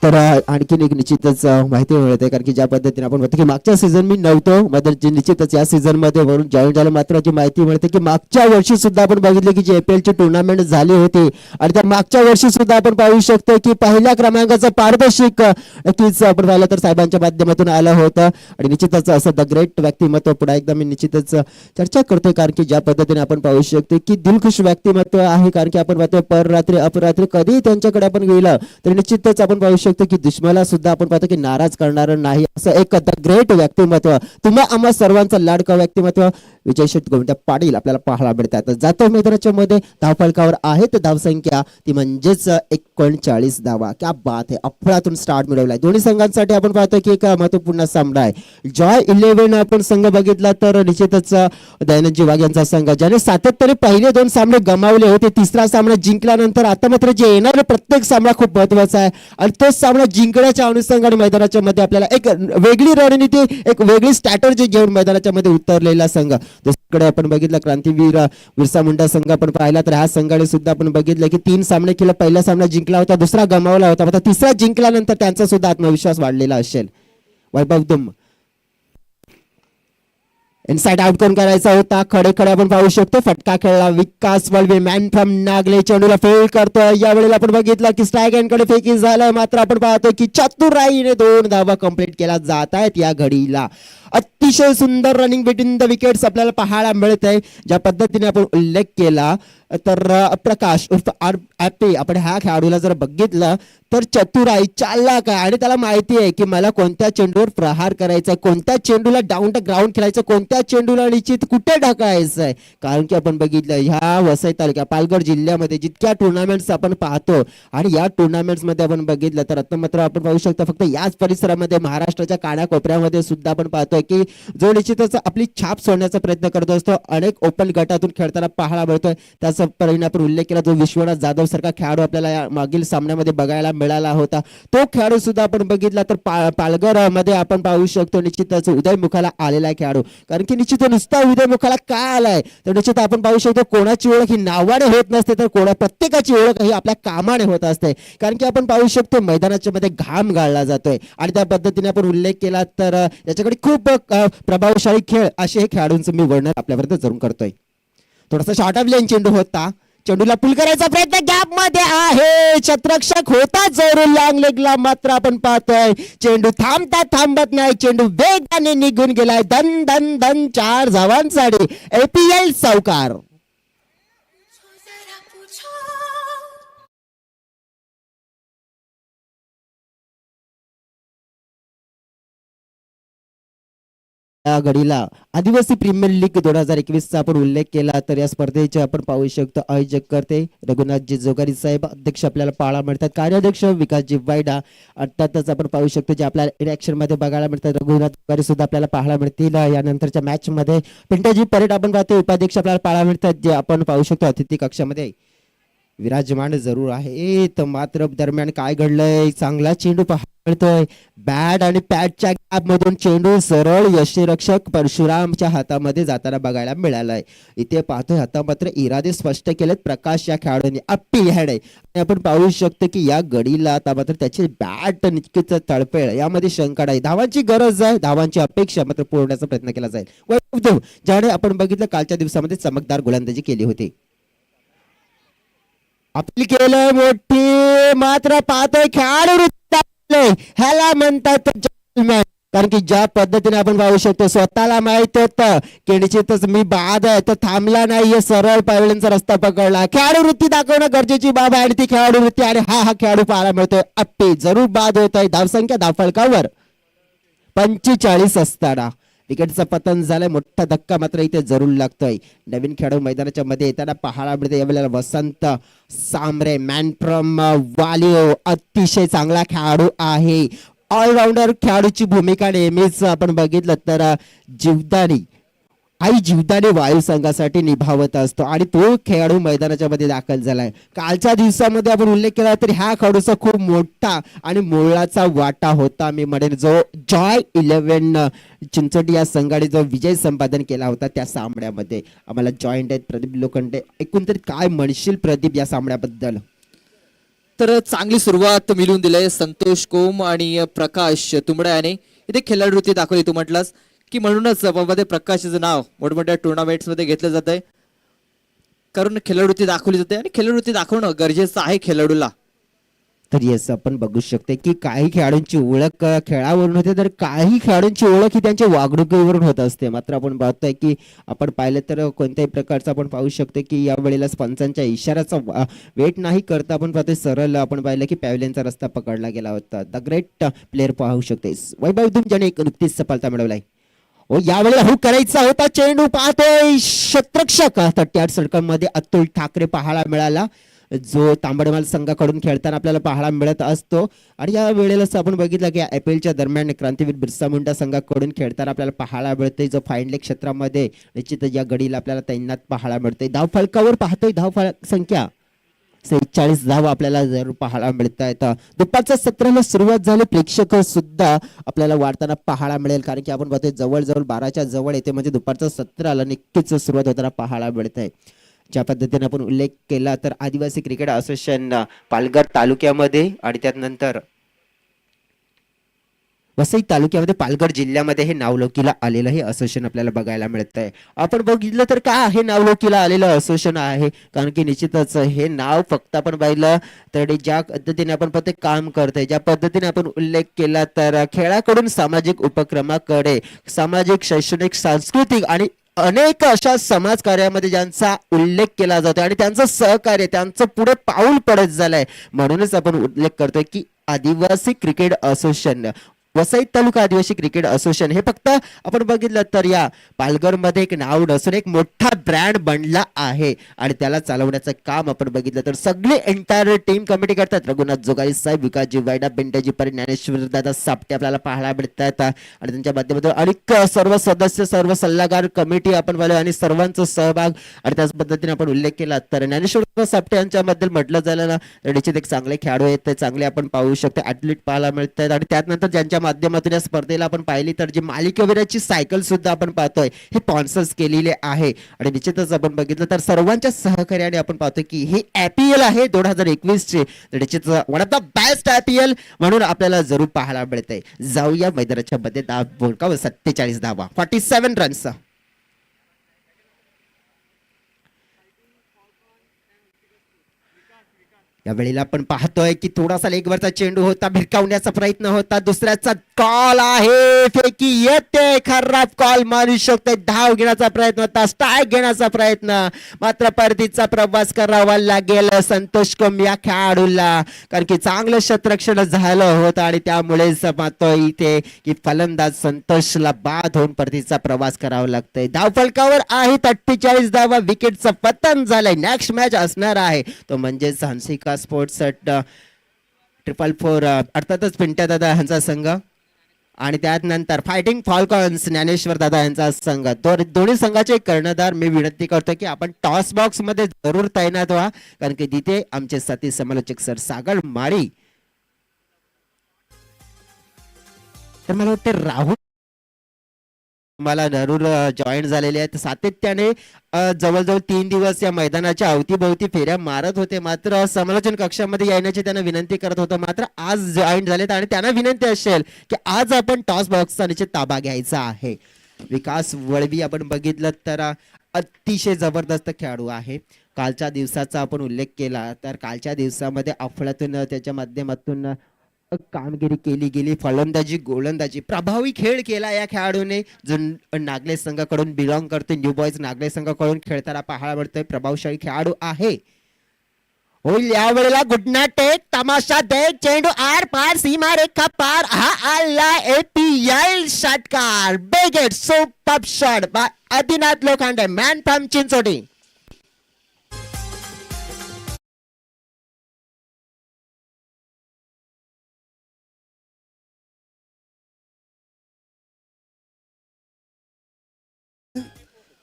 तर आणखीन एक निश्चितच माहिती मिळते कारण की ज्या पद्धतीने आपण म्हणतो की मागच्या सीझन मी नव्हतो मात्र निश्चितच या सीझन मध्ये वरून जॉईन झालं मात्र जी माहिती मिळते की मागच्या वर्षी सुद्धा आपण बघितले की जी APL ची टुर्नामेंट झाली होती आणि त्या मागच्या वर्षी सुद्धा आपण पाहू शकतो की पहिल्या क्रमांकाचं पारितोषिक नक्कीच आपण पाहिलं तर साहेबांच्या माध्यमातून आलं होतं आणि निश्चितच असं द ग्रेट व्यक्तिमत्व पुन्हा एकदा मी निश्चितच चर्चा करतोय कारण की ज्या पद्धतीने आपण पाहू शकतो की दिलखुश व्यक्तिमत्व आहे कारण की आपण पाहतो पररात्री अपरात्री कधी त्यांच्याकडे आपण गेलं तर निश्चितच आपण पाहू शकतो की दुश्मनाला सुद्धा आपण पाहतो की नाराज करणार नाही असं एक द ग्रेट व्यक्तिमत्व तुम्हा आम्हा सर्वांचं लाडकं व्यक्तिमत्व विजय शेठ गोंडा पाटील आपल्याला पाहायला मिळतात. जातो मैदानाच्या मध्ये धावफलकावर आहेत धावसंख्या ती म्हणजेच 39 धावा. क्या बात आहे, अफळातून स्टार्ट मिळवलाय दोन्ही संघांसाठी. आपण पाहतो की एक महत्वपूर्ण सामना आहे जॉय 11 आपण संघ बघितला तर निश्चितच दयानंदजी वाघ यांचा संघ ज्याने सातत्याने पहिले 2 सामने गमावले होते, तिसरा सामना जिंकल्यानंतर आता मात्र जे येणारे प्रत्येक सामना खूप महत्वाचा आहे आणि तो सामना जिंकण्याच्या अनुषंगाने मैदानाच्या मध्ये आपल्याला एक वेगळी रणनीती एक वेगळी स्ट्रॅटर्जी घेऊन मैदानाच्या मध्ये उतरलेला संघ. दुसरीकडे आपण बघितलं क्रांतीवीर बिरसा मुंडा संघ आपण पाहिला तर ह्या संघाने सुद्धा आपण बघितलं की 3 सामने केला, पहिला सामना जिंकला होता, दुसरा गमावला होता, आता तिसरा जिंकल्यानंतर त्यांचा सुद्धा आत्मविश्वास वाढलेला असेल. वैभव दुम इनसाइड आउट कोण करायचा होता खडे खडे आपण पाहू शकतो फटका खेळला विकास वळवे मॅन फ्रॉम नागले चेंडूला फेल करतोय. यावेळेला आपण बघितलं की स्ट्राईक एंडकडे फेकी झालाय मात्र आपण पाहतो की चतुराईने 2 धावा कंप्लीट केला जात आहेत या घडीला. अतिशय सुंदर रनिंग बिटवीन द विकेट्स आपल्याला पाहायला मिळत आहे. ज्या पद्धतीने आपण उल्लेख केला तर प्रकाश उर्फ ॲपी आपण ह्या खेळाडूला जर बघितलं तर चतुराई चालला काय आणि त्याला माहिती आहे की मला कोणत्या चेंडूवर प्रहार करायचा आहे, कोणत्या चेंडूला डाऊन द ग्राउंड खेळायचं, कोणत्या चेंडूला निश्चित कुठे ढकलायचं आहे. कारण की आपण बघितलं ह्या वसई तालुक्या पालघर जिल्ह्यामध्ये जितक्या टुर्नामेंट्स आपण पाहतो आणि या टुर्नामेंट्स मध्ये आपण बघितलं तर आता मात्र आपण पाहू शकतो फक्त याच परिसरामध्ये महाराष्ट्राच्या कानाकोपऱ्यामध्ये सुद्धा आपण पाहतोय की जो निश्चितच आपली छाप सोडण्याचा प्रयत्न करत असतो. अनेक ओपन गटातून खेळताना पाहायला मिळतोय. त्याचा परिणाम आपण उल्लेख केला जो विश्वनाथ जाधव सारखा खेळाडू आपल्याला या मागील सामन्यामध्ये बघायला मिळाला होता. तो खेळाडू सुद्धा आपण बघितला तर पालघर मध्ये आपण पाहू शकतो निश्चितच उदयमुखाला आलेला आहे खेळाडू. कारण की निश्चित नुसता उदयमुखाला काय आलाय तर निश्चित आपण पाहू शकतो कोणाची ओळख ही नावाने होत नसते तर प्रत्येकाची ओळख ही आपल्या कामाने होत असते. कारण की आपण पाहू शकतो मैदानाच्या मध्ये घाम गाळला जातोय आणि त्या पद्धतीने आपण उल्लेख केला तर याच्याकडे खूप प्रभावशाली खेळ असे हे खेळाडूंचं मी वर्णन आपल्यापर्यंत जरूर करतोय. थोडासा शॉर्ट ऑफ लेन चेंडू होता, चेंडूला पुल करायचा प्रयत्न गॅप मध्ये आहे, क्षेत्ररक्षक होता जरूर लॉंग लेगला मात्र आपण पाहतोय चेंडू थांबत नाही, चेंडू वेगाने निघून गेलाय. धन धन धन 4 धावांसाठी APL सावकार. या घडीला आदिवासी प्रीमियर लीग 2021 चा आपण उल्लेख केला तर या स्पर्धेचे आपण पाहू शकतो आयोजक करते रघुनाथजी जोगारी साहेब, अध्यक्ष आपल्याला पाहायला मिळतात, कार्याध्यक्ष विकासजी वायडा. अर्थातच आपण पाहू शकतो जे आपल्याला इलेक्शन मध्ये बघायला मिळतात रघुनाथ जोगारी सुद्धा आपल्याला पाहायला मिळतील. यानंतरच्या मॅच मध्ये पिंटाजी परेड आपण पाहतो उपाध्यक्ष आपल्याला पाहायला मिळतात जे आपण पाहू शकतो अतिथी कक्षामध्ये विराजमान जरूर आहे. तर मात्र दरम्यान काय घडलंय चांगला चेंडू पाहायला मिळतोय बॅट आणि पॅडच्या गॅप मधून चेंडू सरळ यष्टीरक्षक परशुरामच्या हातामध्ये जाताना बघायला मिळालाय. इथे पाहतोय आता मात्र इरादे स्पष्ट केलेत प्रकाश या खेळाडूंनी अप्पी हॅड आहे आणि आपण पाहू शकतो की या गडीला आता मात्र त्याची बॅट निश्चित तळपेळ यामध्ये शंका आहे. धावांची गरज आहे, धावांची अपेक्षा मात्र पूर्णण्याचा प्रयत्न केला जाईल. ज्याने आपण बघितलं कालच्या दिवसामध्ये चमकदार गोलंदाजी केली होती. आपली केलंय मोठी मात्र पाहतोय खेळाडू ह्याला म्हणतात कारण की ज्या पद्धतीने आपण पाहू शकतो स्वतःला माहित होतं की निश्चितच मी बाद आहे तर थांबला नाहीये, सरळ पायवळींचा रस्ता पकडला. खेळाडू वृत्ती दाखवणं गरजेची बाब आहे आणि ती खेळाडू वृत्ती आणि हा खेळाडू पाहायला मिळतोय अप्पी जरूर बाद होत आहे. धावसंख्या धावफलकावर 45 असताना विकेटचं पतन झालंय. मोठा धक्का मात्र इथे जरूर लागतोय. नवीन खेळाडू मैदानाच्या मध्ये येताना पाहायला मिळते यावेळेला वसंत सांबरे, मॅन फ्रॉम वालिओ. अतिशय चांगला खेळाडू आहे. ऑलराऊंडर खेळाडूची भूमिका नेहमीच आपण बघितलं तर जीवदानी जीवदानी वायू संघासाठी निभावत असतो आणि तो खेळाडू मैदानाच्या मध्ये दाखल झालाय. कालच्या दिवसामध्ये आपण उल्लेख केला तर ह्या खेळाडूचा खूप मोठा आणि मोलाचा वाटा होता. मी म्हणेन जो जॉय 11 चिंचोटी या संघाने जो विजय संपादन केला होता त्या सामन्यामध्ये. आम्हाला जॉईंट आहेत प्रदीप लोखंडे. एकूण काय म्हणशील प्रदीप या सामन्याबद्दल? तर चांगली सुरुवात मिळवून दिली संतोष कोम आणि प्रकाश तुंबडा याने. इथे खेळाडूवृत्ती दाखवली तू म्हटलास की म्हणूनच मध्ये प्रकाशचं नाव मोठमोठ्या टुर्नामेंट्स मध्ये घेतलं जात आहे, कारण खेळाडूवृत्ती दाखवली जाते आणि खेळाडूवृत्ती दाखवणं गरजेचं आहे खेळाडूला. तर येस आपण बघू शकते की काही खेळाडूंची ओळख खेळावरून होते तर काही खेळाडूंची ओळख ही त्यांच्या वागणुकीवरून होत असते. मात्र आपण पाहतोय की आपण पाहिलं तर कोणत्याही प्रकारचं आपण पाहू शकतो की या वेळेला पंचांच्या इशाऱ्याचा वेट नाही करता आपण पाहतोय सरळ आपण पाहिलं की पॅव्हलियनचा रस्ता पकडला गेला होता. द ग्रेट प्लेअर पाहू शकते वैभव दुम ज्याने एक नुकतीच सफलता मिळवलाय. यावेळेला हुक करायचा होता. चेंडू पाहतोय क्षेत्ररक्षक 38 षटकांमध्ये अतुल ठाकरे पाहायला मिळाला, जो तांबडमाल संघाकडून खेळताना आपल्याला पाहायला मिळत असतो. आणि या वेळेला आपण बघितलं की IPLच्या दरम्यान क्रांतीवीर बिरसा मुंडा संघाकडून खेळताना आपल्याला पाहायला मिळते, जो फाईनल क्षेत्रामध्ये निश्चित या गडीला आपल्याला तैनात पाहायला मिळते. धाव फलकावर पाहतोय धाव संख्या 46 धाव आपल्याला जरूर पाहायला मिळत आहेत. दुपारच्या सत्राला सुरुवात झाली. प्रेक्षक सुद्धा आपल्याला वाढताना पाहायला मिळेल, कारण की आपण पाहतोय जवळजवळ 12च्या जवळ येते, म्हणजे दुपारच्या सत्राला नक्कीच सुरुवात होताना पाहायला मिळत आहे. ज्या पद्धतीने आपण उल्लेख केला तर आदिवासी क्रिकेट असोसिएशन पालघर तालुक्यामध्ये आणि त्यानंतर वसई तालुक्यामध्ये पालघर जिल्ह्यामध्ये हे नावलौकीला आलेलं हे असोसिएशन आपल्याला बघायला मिळत आहे. आपण बघितलं तर का हे नावलौकीला आलेलं असोसिएशन आहे, कारण की निश्चितच हे नाव फक्त आपण पाहिलं तर ज्या पद्धतीने आपण प्रत्येक काम करतोय, ज्या पद्धतीने आपण उल्लेख केला तर खेळाकडून सामाजिक उपक्रमाकडे, सामाजिक शैक्षणिक सांस्कृतिक आणि अनेक अशा समाज कार्यामध्ये ज्यांचा उल्लेख केला जातो आणि त्यांचं सहकार्य त्यांचं पुढे पाऊल पडत झालंय, म्हणूनच आपण उल्लेख करतोय की आदिवासी क्रिकेट असोसिएशन, वसई तालुका आदिवासी क्रिकेट असोसिएशन हे फक्त आपण बघितलं तर या पालघरमध्ये एक नाव नसून एक मोठा ब्रँड बनला आहे. आणि त्याला चालवण्याचं काम आपण बघितलं तर सगळे एंटायर टीम कमिटी करतात. रघुनाथ जोगाई साहेब, विकासजी वायडा, बिंटेजी परी, ज्ञानेश्वर दादा सापटे आपल्याला पाहायला मिळतात आणि त्यांच्या माध्यमातून अनेक सर्व सदस्य, सर्व सल्लागार कमिटी आपण पाहिलं आणि सर्वांचा सहभाग. आणि त्याच पद्धतीने आपण उल्लेख केला तर ज्ञानेश्वर सापटे यांच्याबद्दल म्हटलं झालं ना, निश्चित एक चांगले खेळाडू आहेत, ते चांगले आपण पाहू शकतो, ऍथलीट पाहायला मिळतात. आणि त्यानंतर ज्यांच्या माध्यमातून या स्पर्धेला आपण पाहिली तर जी मालिकेवरची सायकल सुद्धा आपण पाहतोय हे स्पॉन्सर्स केलेले आहे. आणि निश्चितच आपण बघितलं तर सर्वांच्या सहकार्याने आपण पाहतोय की हे IPL आहे 2021 चे, निश्चित one of the best IPL म्हणून आपल्याला जरूर पाहायला मिळतंय. जाऊया मैदानाच्या मध्ये. 47 धावा, 47 रन्स. या वेळेला आपण पाहतोय की थोडासा लेगवरचा चेंडू होता, भिरकावण्याचा प्रयत्न होता, दुसऱ्याचा कॉल आहे, फेकी येते, खराब कॉल मारू शकते. धाव घेण्याचा प्रयत्न होता, स्ट्राईक घेण्याचा प्रयत्न, मात्र परतीचा प्रवास करावा लागेल संतोष कोम या खेळाडूला, कारण की चांगलं क्षेत्ररक्षण झालं होतं आणि त्यामुळेच पाहतोय इथे की फलंदाज संतोषला बाद होऊन परतीचा प्रवास करावा लागतोय. धाव फलकावर आहे 48 धावा, विकेटचं पतन झालंय. नेक्स्ट मॅच असणार आहे तो म्हणजे हंसिका स्पोर्ट्स 444 अर्थातच पिंट्या दादा यांचा संघ आणि त्यानंतर फायटिंग फॉल्कॉन्स ज्ञानेश्वर दादा यांचा संघ. दोन्ही संघाचे कर्णधार मी विनंती करतो की आपण टॉस बॉक्स मध्ये जरूर तैनात व्हा, कारण की तिथे आमचे साथी समालोचक सर सागर माळी, तर मला वाटतं राहुल मला जरूर जॉईन झालेले आहेत. सातत्याने जवळजवळ 3 दिवस या मैदानाच्या अवतीभोवती फेऱ्या मारत होते, मात्र समालोचन कक्षामध्ये येण्याची त्यांना विनंती करत होतं, मात्र आज जॉईन झालेत आणि त्यांना विनंती असेल की आज आपण टॉस बॉक्सचा निश्चित ताबा घ्यायचा आहे. विकास वळवी आपण बघितलं तर अतिशय जबरदस्त खेळाडू आहे. कालच्या दिवसाचा आपण उल्लेख केला तर कालच्या दिवसामध्ये अफलातून त्याच्या माध्यमातून कामगिरी केली गेली, फलंदाजी गोलंदाजी प्रभावी खेळ केला या खेळाडूने, जो नागले संघाकडून बिलॉंग करते, न्यू बॉयज नागले संघाकडून खेळताना पाहायला मिळतोय. प्रभावशाली खेळाडू आहे. होईल यावेळेला गुडना टेक तमाशा दे चेंडू आर पार सीमा रेखा पार हा आला APL षटकार big super shot by Adinath Lokhande man from Chinchoti.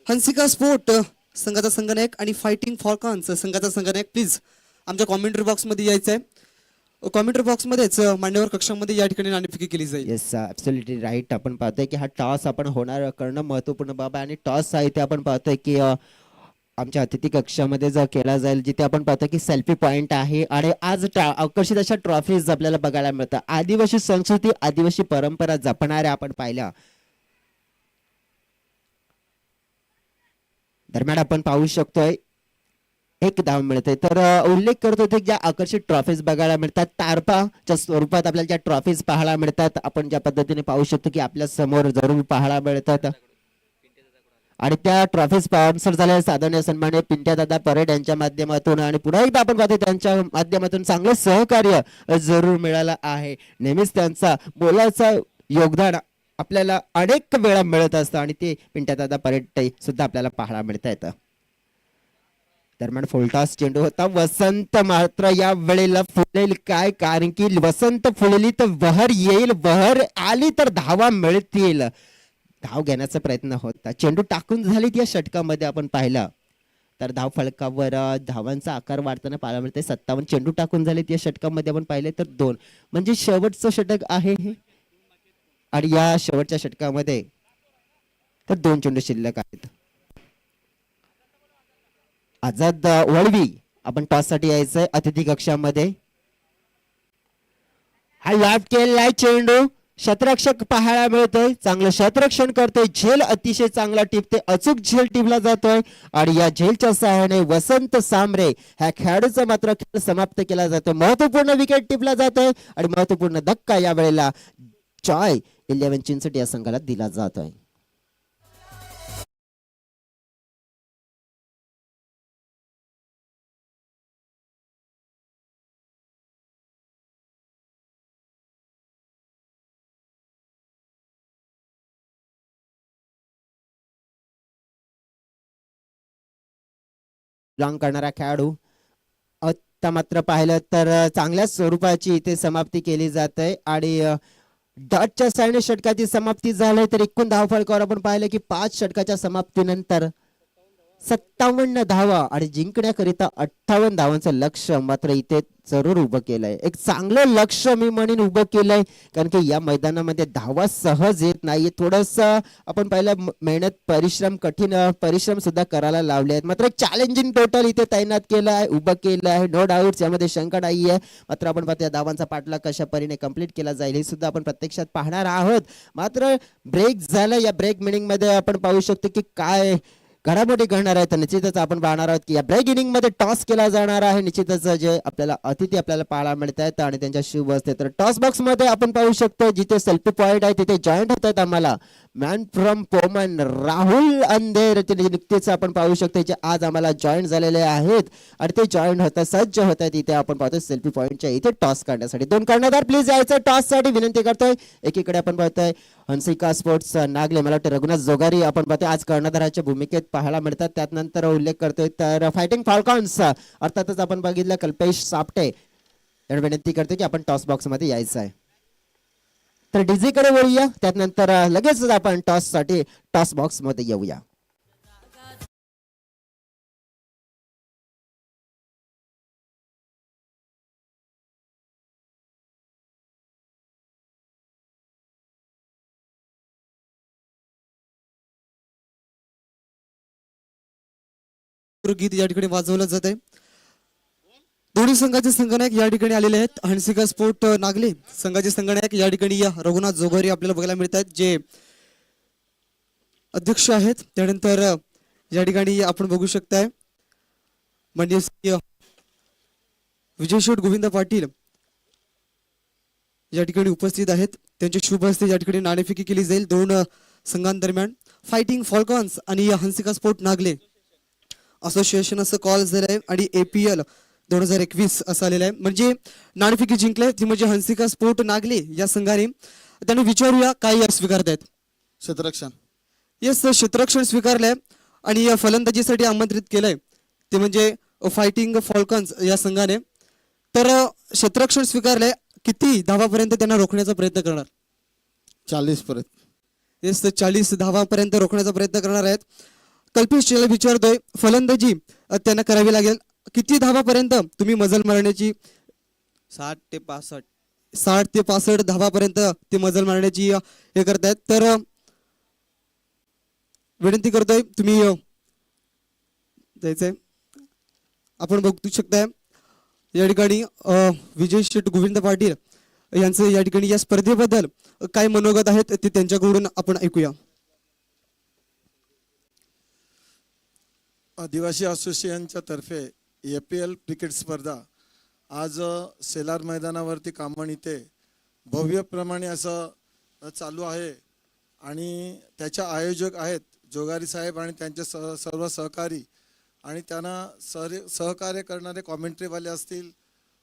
Hansika sport संघाचा संघनायक आणि फायटिंग फॉल्कॉन्स संघाचा संघनायक प्लीज आमच्या कॉमेंट्री बॉक्समध्ये यायचं आहे. कॉमेंट्री बॉक्समध्येच मान्यवर कक्षामध्ये या ठिकाणी नाणेफेकी केली जाईल. Yes absolutely right. आपण पाहतोय की हा टॉस आपण होणार करणं महत्वपूर्ण बाब आहे आणि टॉस आहे ते आपण पाहतोय की आमच्या अतिथी कक्षामध्ये जर केला जाईल जिथे आपण पाहतो की सेल्फी पॉइंट आहे आणि आज आकर्षित अशा ट्रॉफीज आपल्याला बघायला मिळतात. आदिवासी संस्कृती आदिवासी परंपरा जपणाऱ्या आपण पाहिल्या. दरम्यान आपण पाहू शकतोय एक धाव मिळते. तर उल्लेख करत होते ज्या आकर्षित ट्रॉफीज बघायला मिळतात तारपाच्या स्वरूपात आपल्याला ज्या ट्रॉफीज पाहायला मिळतात आपण ज्या पद्धतीने पाहू शकतो की आपल्या समोर जरूर पाहायला मिळतात आणि त्या ट्रॉफी स्पॉन्सर झालेल्या साधने सन्मान्य पिंट्या दादा परेड यांच्या माध्यमातून आणि पुन्हा एकदा आपण पाहतो त्यांच्या माध्यमातून चांगलं सहकार्य जरूर मिळालं आहे. नेहमीच त्यांचा मोलाचं योगदान आपल्याला अनेक वेळा मिळत असतं आणि ते पिंट्या दादा परेड सुद्धा आपल्याला पाहायला मिळत येतं. दरम्यान फुलटॉस चेंडू होता. वसंत मात्र या वेळेला फुलेल काय कारण की वसंत फुलली तर बहर येईल बहर आली तर धावा मिळतील. धाव घेण्याचा प्रयत्न होता. चेंडू टाकून झालीत या षटकामध्ये आपण पाहिला तर धाव फलकावर धावांचा आकार वाढताना पाहायला मिळते. 57 चेंडू टाकून झालेत या षटकामध्ये आपण पाहिले तर 2 म्हणजे शेवटचं षटक आहे हे आणि या शेवटच्या षटकामध्ये तर 2 चेंडू शिल्लक आहेत. आझाद वळवी आपण टॉस साठी यायचंय अतिथी कक्षामध्ये. हा लाभ केलाय चेंडू शतरक्षक पाहायला मिळतोय. चांगलं शतरक्षण करतोय. झेल अतिशय चांगला टिपते. अचूक झेल टिपला जातोय आणि या झेलच्या सहाय्याने वसंत सांबरे ह्या खेळाडूचा मात्र खेळ समाप्त केला जातोय. महत्वपूर्ण विकेट टिपला जातोय आणि महत्वपूर्ण धक्का या वेळेला जॉय 11 चिंचोटी या संघाला दिला जातोय. लॉंग करणारा खेळाडू आता मात्र पाहिलं तर चांगल्या स्वरूपाची इथे समाप्ती केली जाते आणि डॉटच्या साइडने षटकाची समाप्ती झाली तर एकूण धावफलकावर आपण पाहिलं की 5 षटकाच्या समाप्तीनंतर 57 धावा आणि जिंकण्याकरिता 58 धावांचं लक्ष मात्र इथे जरूर उभं केलंय. एक चांगलं लक्ष मी म्हणेन उभं केलंय कारण की या मैदानामध्ये धावा सहज येत नाही. थोडस आपण पाहिलं मेहनत परिश्रम कठीण परिश्रम सुद्धा करायला लावले आहेत. मात्र एक चॅलेंजिंग टोटल इथे तैनात केलं आहे उभं केलं आहे. नो डाऊट यामध्ये शंका नाही आहे. मात्र आपण पाहतो या धावांचा पाठलाग कशा परीने कंप्लीट केला जाईल हे सुद्धा आपण प्रत्यक्षात पाहणार आहोत. मात्र ब्रेक झाला. या ब्रेक मिनिंग मध्ये आपण पाहू शकतो की काय घडामोडी घडणार आहे तर निश्चितच आपण पाहणार आहोत की या ब्रेक इनिंग मध्ये टॉस केला जाणार आहे. निश्चितच जे आपल्याला अतिथी आपल्याला पाहायला मिळत आहेत आणि त्यांच्या शुभ असते तर टॉस बॉक्स मध्ये आपण पाहू शकतो जिथे सेल्फी पॉइंट आहे तिथे जॉईंट होत आहेत आम्हाला मॅन फ्रॉम पोमन राहुल अंधेर नुकतेच आपण पाहू शकतो जे आज आम्हाला जॉईंट झालेले आहेत आणि ते जॉईंट होतात सज्ज होत आहेत. इथे आपण पाहतो सेल्फी पॉइंटच्या इथे टॉस करण्यासाठी 2 कर्णधार प्लीज यायचं टॉस साठी विनंती करतोय. एकीकडे आपण पाहतोय हंसिका स्पोर्ट्स नागले मला वाटतं रघुनाथ जोगारी आपण पाहतोय आज कर्णधाराच्या भूमिकेत पाहायला मिळतात. त्यानंतर उल्लेख करतोय तर फायटिंग फॉल्कॉन्स अर्थातच आपण बघितलं कल्पेश सापटे यांना विनंती करतोय की आपण टॉस बॉक्स मध्ये यायचं आहे. तर डीजे कडे वळूया त्यानंतर लगेच आपण टॉस साठी टॉस बॉक्स मध्ये येऊया. गीत या ठिकाणी वाजवलं जात आहे. दोन्ही संघाचे संघनायक या ठिकाणी आलेले आहेत. हंसिका स्पोर्ट नागले संघाचे संघनायक या ठिकाणी या रघुनाथ जोगारी आपल्याला बघायला मिळत आहेत जे अध्यक्ष आहेत. त्यानंतर या ठिकाणी आपण बघू शकताय माननीय विजय शेठ गोविंद पाटील या ठिकाणी उपस्थित आहेत. त्यांच्या शुभ हस्ते या ठिकाणी नाणेफेकी केली जाईल 2 संघांदरम्यान. फायटिंग फॉल्कॉन्स आणि हंसिका स्पोर्ट नागले असोसिएशन असं कॉल झालंय आणि APL 2021 असं आलेलं आहे. म्हणजे नाणेफेकी जिंकले ती म्हणजे हंसिका स्पोर्ट नागले या संघाने. त्यांना विचारूया काय या स्वीकारतायत. क्षेत्ररक्षण. येस, क्षेत्ररक्षण स्वीकारलंय आणि या फलंदाजीसाठी आमंत्रित केलंय ते म्हणजे फायटिंग फॉल्कन्स या संघाने. तर क्षेत्ररक्षण स्वीकारलंय, किती धावापर्यंत त्यांना रोखण्याचा प्रयत्न करणार. 40 परत. येस, 40 धावापर्यंत रोखण्याचा प्रयत्न करणार आहेत. कल्पेश याला विचारतोय, फलंदाजी त्यांना करावी लागेल, किती धावापर्यंत तुम्ही मजल मारण्याची. 60 ते 65. 60 ते 65 धावापर्यंत ते मजल मारण्याची हे करतायत. तर विनंती करतोय तुम्ही जायचंय. आपण बघू शकताय या ठिकाणी विजय शेठ गोविंद पाटील यांचं या ठिकाणी या स्पर्धेबद्दल काय मनोगत आहेत ते त्यांच्याकडून आपण ऐकूया. आदिवासी असोसिएशनच्या तर्फे APL क्रिकेट स्पर्धा आज सेलार मैदानावरती कामण इथे भव्यप्रमाणे असं चालू आहे आणि त्याच्या आयोजक आहेत जोगारी साहेब आणि त्यांचे सर्व सहकारी आणि त्यांना सहकार्य करणारे कॉमेंट्रीवाले असतील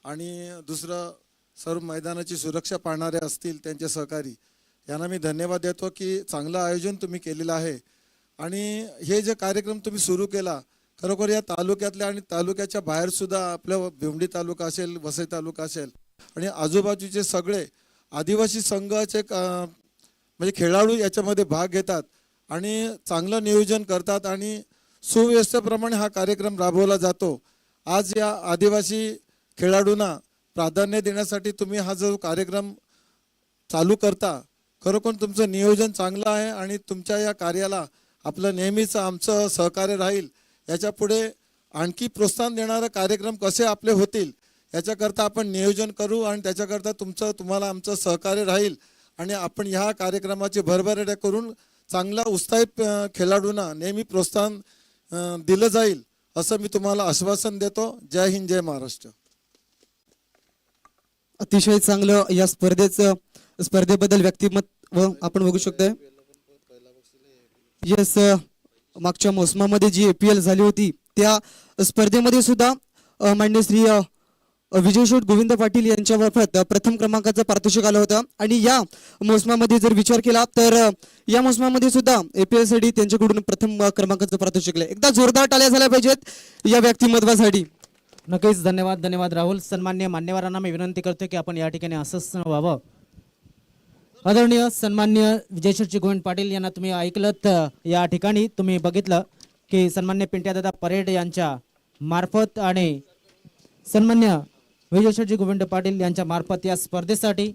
आणि दुसरं सर्व मैदानाची सुरक्षा पाळणारे असतील त्यांचे सहकारी. यांना मी धन्यवाद देतो की चांगलं आयोजन तुम्ही केलेलं आहे आणि हे जे कार्यक्रम तुम्ही सुरू केला खरोखर या तालुक्यातल्या आणि तालुक्याच्या बाहेरसुद्धा आपल्या भिवंडी तालुका असेल, वसई तालुका असेल आणि आजूबाजूचे सगळे आदिवासी संघाचे म्हणजे खेळाडू याच्यामध्ये भाग घेतात आणि चांगलं नियोजन करतात आणि सुव्यवस्थेप्रमाणे हा कार्यक्रम राबवला जातो. आज या आदिवासी खेळाडूंना प्राधान्य देण्यासाठी तुम्ही हा जो कार्यक्रम चालू करता खरोखर तुमचं नियोजन चांगलं आहे आणि तुमच्या या कार्याला आपलं नेहमीच आमचं सहकार्य राहील. याच्या पुढे आणखी प्रोत्साहन देणारे कार्यक्रम कसे आपले होतील याच्याकरता आपण नियोजन करू आणि त्याच्याकरता तुम्हाला आमचं सहकार्य राहील आणि आपण ह्या कार्यक्रमाची भरभराट्या करून चांगला उत्साहित खेळाडूंना नेहमी प्रोत्साहन दिलं जाईल असं मी तुम्हाला आश्वासन देतो. जय हिंद, जय महाराष्ट्र. अतिशय चांगलं या स्पर्धेबद्दल व्यक्तिमत्व आपण बघू शकतोय. येस, मागच्या मोसमामध्ये जी APL झाली होती त्या स्पर्धेमध्ये सुद्धा मान्य श्री विजय शेठ गोविंद पाटील यांच्यामार्फत प्रथम क्रमांकाचं पारितोषिक आलं होतं आणि या मोसमामध्ये जर विचार केला तर या मोसमामध्ये सुद्धा APL साठी त्यांच्याकडून प्रथम क्रमांकाचं पारितोषिक आलंय. एकदा जोरदार टाळ्या झाल्या पाहिजेत या व्यक्तिमत्वासाठी. नक्कीच धन्यवाद राहुल. सन्मान्य मान्यवरांना मी विनंती करतो की आपण या ठिकाणी असंच व्हावं. आदरणीय सन्मान्य विजयशेठजी गोविंद पाटील यांना तुम्ही ऐकलं तर या ठिकाणी तुम्ही बघितलं की सन्मान्य पिंट्यादादा परेड यांच्या मार्फत आणि सन्मान्य विजयशेठजी गोविंद पाटील यांच्या मार्फत या स्पर्धेसाठी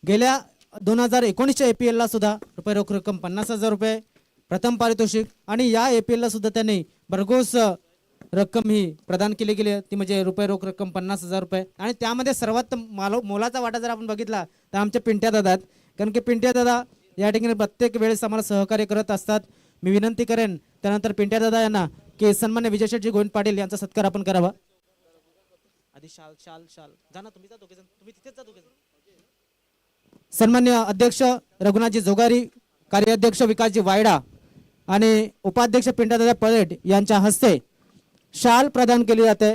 गेल्या 2019च्या APL ला सुद्धा रुपये रोख रक्कम 50,000 रुपये प्रथम पारितोषिक आणि या APL ला सुद्धा त्यांनी भरघोस रक्कम ही प्रदान केली गेली ती म्हणजे रुपये रोख रक्कम 50,000 रुपये आणि त्यामध्ये सर्वात मोलाचा वाटा जर आपण बघितला तर आमच्या पिंट्यादादा, कारण की पिंट्यादादा या ठिकाणी प्रत्येक वेळेस आम्हाला सहकार्य करत असतात. मी विनंती करेन त्यानंतर पिंट्यादादा यांना की सन्मान्य विजयशेठजी गोविंद पाटील यांचा सत्कार आपण करावा. आधी शाल शाल शाल जाना तुम्ही जा दोघे जण, तुम्ही तिथेच जा दोघे जण. सन्मान्य अध्यक्ष रघुनाथजी जोगारी, कार्याध्यक्ष विकासजी वायडा आणि उपाध्यक्ष पिंट्यादादा परेड यांच्या हस्ते शाल प्रदान केली जाते.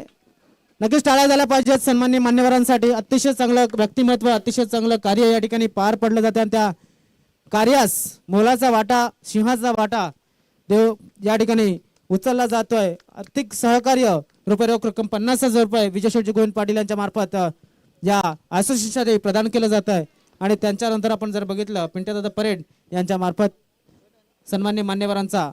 नक्कीच टाळ्या झाल्या पाहिजेत सन्मान्य मान्यवरांसाठी. अतिशय चांगलं व्यक्तिमत्व, अतिशय चांगलं कार्य या ठिकाणी पार पडलं जाते आणि त्या कार्यास मोलाचा वाटा, सिंहाचा वाटा देव या ठिकाणी उचलला जातोय. आर्थिक सहकार्य रुपये रोख रक्कम 50,000 रुपये विजयशेठजी गोविंद पाटील यांच्या मार्फत या असोसिएशनसाठी प्रदान केलं जात आहे आणि त्यांच्यानंतर आपण जर बघितलं पिंट्यादादा परेड यांच्या मार्फत सन्मान्य मान्यवरांचा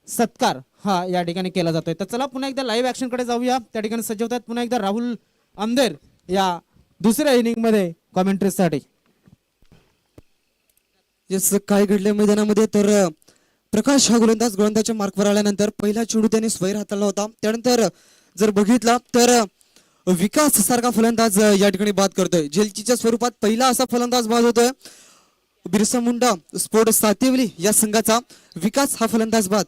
सत्कार हा या ठिकाणी केला जातोय. तर चला पुन्हा एकदा लाईव्ह ऍक्शन कडे जाऊया. त्या ठिकाणी सज्ज होतात पुन्हा एकदा राहुल आमदेर या दुसऱ्या इनिंग मध्ये कॉमेंट्रीसाठी. येस, काय घडलंय मैदानामध्ये तर प्रकाश हा गोलंदाजच्या मार्कवर आल्यानंतर पहिला चेंडू त्याने स्वैर हाताळला होता. त्यानंतर जर बघितला तर विकास सारखा फलंदाज या ठिकाणी बाद करतोय. जेलचीच्या स्वरूपात पहिला असा फलंदाज बाद होतोय. बिरसा मुंडा स्पोर्ट सातेवली या संघाचा विकास हा फलंदाज बाद.